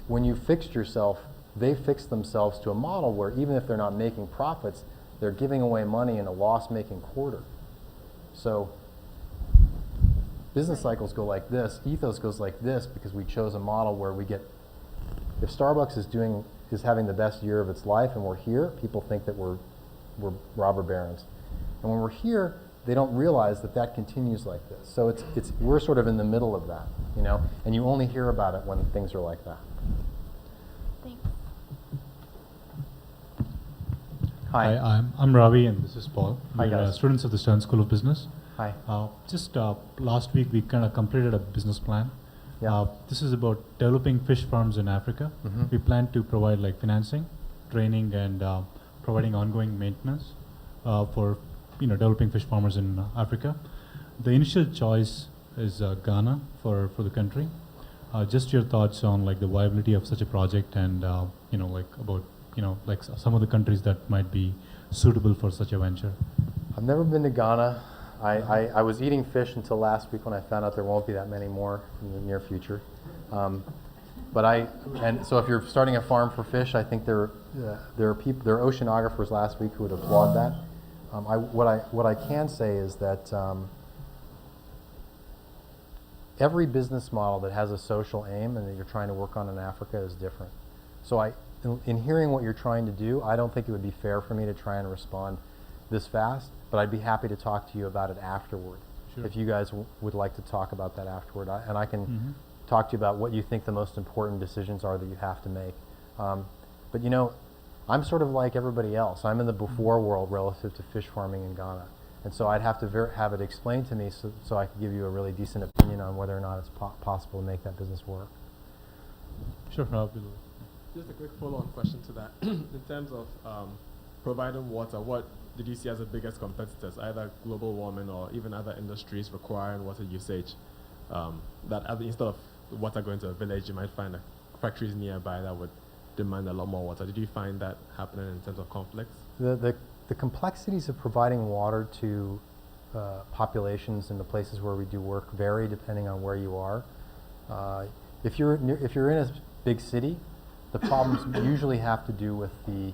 when you fixed yourself, they fixed themselves to a model where even if they're not making profits, they're giving away money in a loss-making quarter. So business cycles go like this, Ethos goes like this, because we chose a model where we get, if Starbucks is having the best year of its life and we're here, people think that we're robber barons. And when we're here, they don't realize that that continues like this. So we're sort of in the middle of that, you know, and you only hear about it when things are like that. Thanks. Hi. Hi, I'm Ravi and this is Paul. Hi, We're guys. students of the Stern School of Business. Hi. Just last week we kind of completed a business plan. Yeah. This is about developing fish farms in Africa. Mhm. We plan to provide like financing, training, and providing ongoing maintenance for developing fish farmers in Africa. The initial choice is Ghana for the country. Just your thoughts on like the viability of such a project and some of the countries that might be suitable for such a venture. I've never been to Ghana. I was eating fish until last week when I found out there won't be that many more in the near future. So if you're starting a farm for fish, I think there are oceanographers last week who would applaud that. What I can say is that every business model that has a social aim and that you're trying to work on in Africa is different. So in hearing what you're trying to do, I don't think it would be fair for me to try and respond this fast, but I'd be happy to talk to you about it afterward. Sure. If you guys would like to talk about that afterward. And I can talk to you about what you think the most important decisions are that you have to make. But you know, I'm sort of like everybody else. I'm in the before world relative to fish farming in Ghana. And so I'd have to have it explained to me so I could give you a really decent opinion on whether or not it's possible to make that business work. Sure, Just a quick follow-on question to that. In terms of providing water, what did you see as the biggest competitors, either global warming or even other industries requiring water usage? Instead of water going to a village, you might find factories nearby that would demand a lot more water. Did you find that happening in terms of conflicts? The complexities of providing water to populations in the places where we do work vary depending on where you are. If you're in a big city, the problems usually have to do with the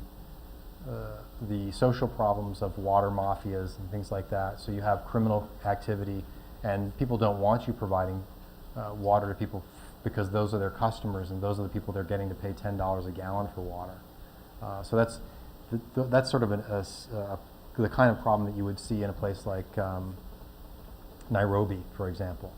social problems of water mafias and things like that. So you have criminal activity, and people don't want you providing water to people because those are their customers, and those are the people they're getting to pay $10 a gallon for water. So that's sort of the kind of problem that you would see in a place like Nairobi, for example.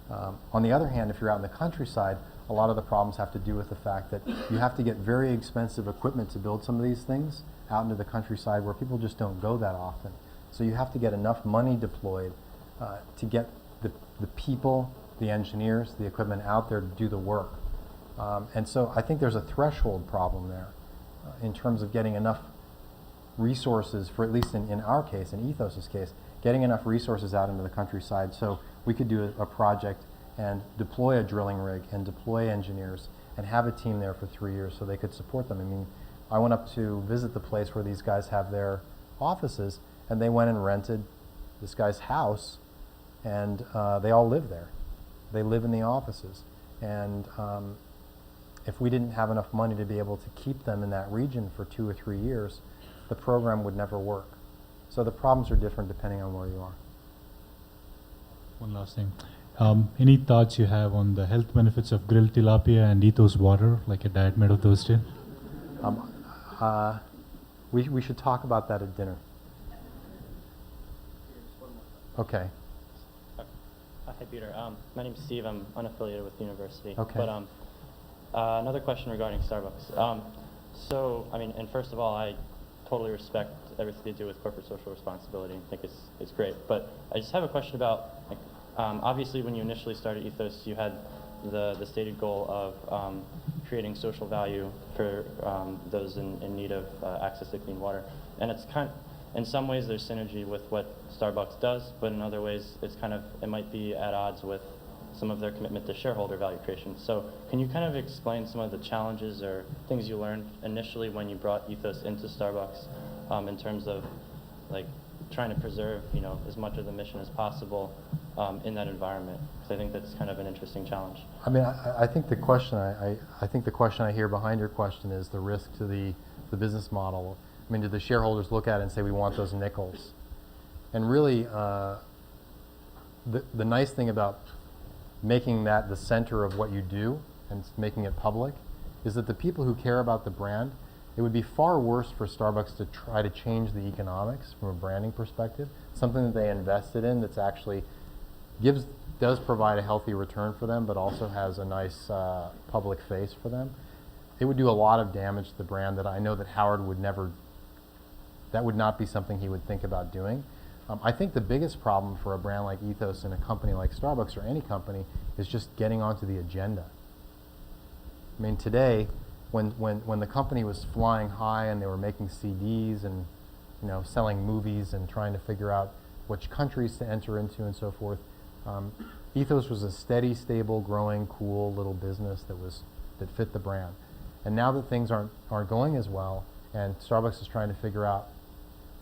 On the other hand, if you're out in the countryside, a lot of the problems have to do with the fact that you have to get very expensive equipment to build some of these things out into the countryside where people just don't go that often. So you have to get enough money deployed to get the people, the engineers, the equipment out there to do the work. And so I think there's a threshold problem there in terms of getting enough resources for, at least in our case, in Ethos's case, getting enough resources out into the countryside so we could do a project and deploy a drilling rig and deploy engineers and have a team there for 3 years so they could support them. I mean, I went up to visit the place where these guys have their offices, and they went and rented this guy's house, and they all live there. They live in the offices. And if we didn't have enough money to be able to keep them in that region for 2 or 3 years, the program would never work. So the problems are different depending on where you are. One last thing. Any thoughts you have on the health benefits of grilled tilapia and Ethos water, like a diet made of those two? We should talk about that at dinner. Okay. Hi, Peter. My name's Steve. I'm unaffiliated with the university. Okay. But another question regarding Starbucks. So, I mean, and first of all, I totally respect everything they do with corporate social responsibility and think it's great. But I just have a question about, like, obviously when you initially started Ethos, you had the stated goal of creating social value for those in need of access to clean water. And it's in some ways there's synergy with what Starbucks does, but in other ways it might be at odds with some of their commitment to shareholder value creation. So can you kind of explain some of the challenges or things you learned initially when you brought Ethos into Starbucks, in terms of like trying to preserve, as much of the mission as possible in that environment? Because I think that's kind of an interesting challenge. I mean, I think the question I think the question I hear behind your question is the risk to the business model. I mean, do the shareholders look at it and say we want those nickels? And really, the nice thing about making that the center of what you do and making it public is that the people who care about the brand, it would be far worse for Starbucks to try to change the economics from a branding perspective, something that they invested in that's actually does provide a healthy return for them, but also has a nice public face for them. It would do a lot of damage to the brand that I know that Howard would never, that would not be something he would think about doing. I think the biggest problem for a brand like Ethos and a company like Starbucks or any company is just getting onto the agenda. I mean, today, when the company was flying high and they were making CDs and selling movies and trying to figure out which countries to enter into and so forth, Ethos was a steady, stable, growing, cool little business that fit the brand. And now that things aren't going as well, and Starbucks is trying to figure out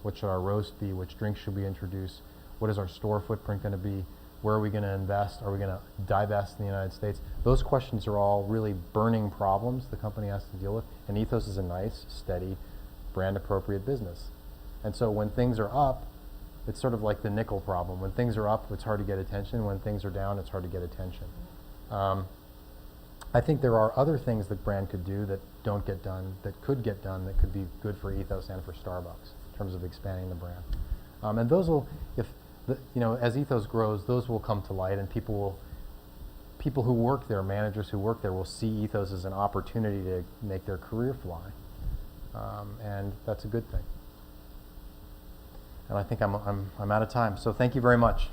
what should our roast be, which drinks should we introduce, what is our store footprint going to be, where are we going to invest, are we going to divest in the United States? Those questions are all really burning problems the company has to deal with, and Ethos is a nice, steady, brand-appropriate business. And so when things are up, it's sort of like the nickel problem. When things are up, it's hard to get attention. When things are down, it's hard to get attention. I think there are other things that brand could do that don't get done, that could get done, that could be good for Ethos and for Starbucks in terms of expanding the brand. And those will, as Ethos grows, those will come to light, and people who work there, managers who work there, will see Ethos as an opportunity to make their career fly, and that's a good thing. And I think I'm out of time. So thank you very much.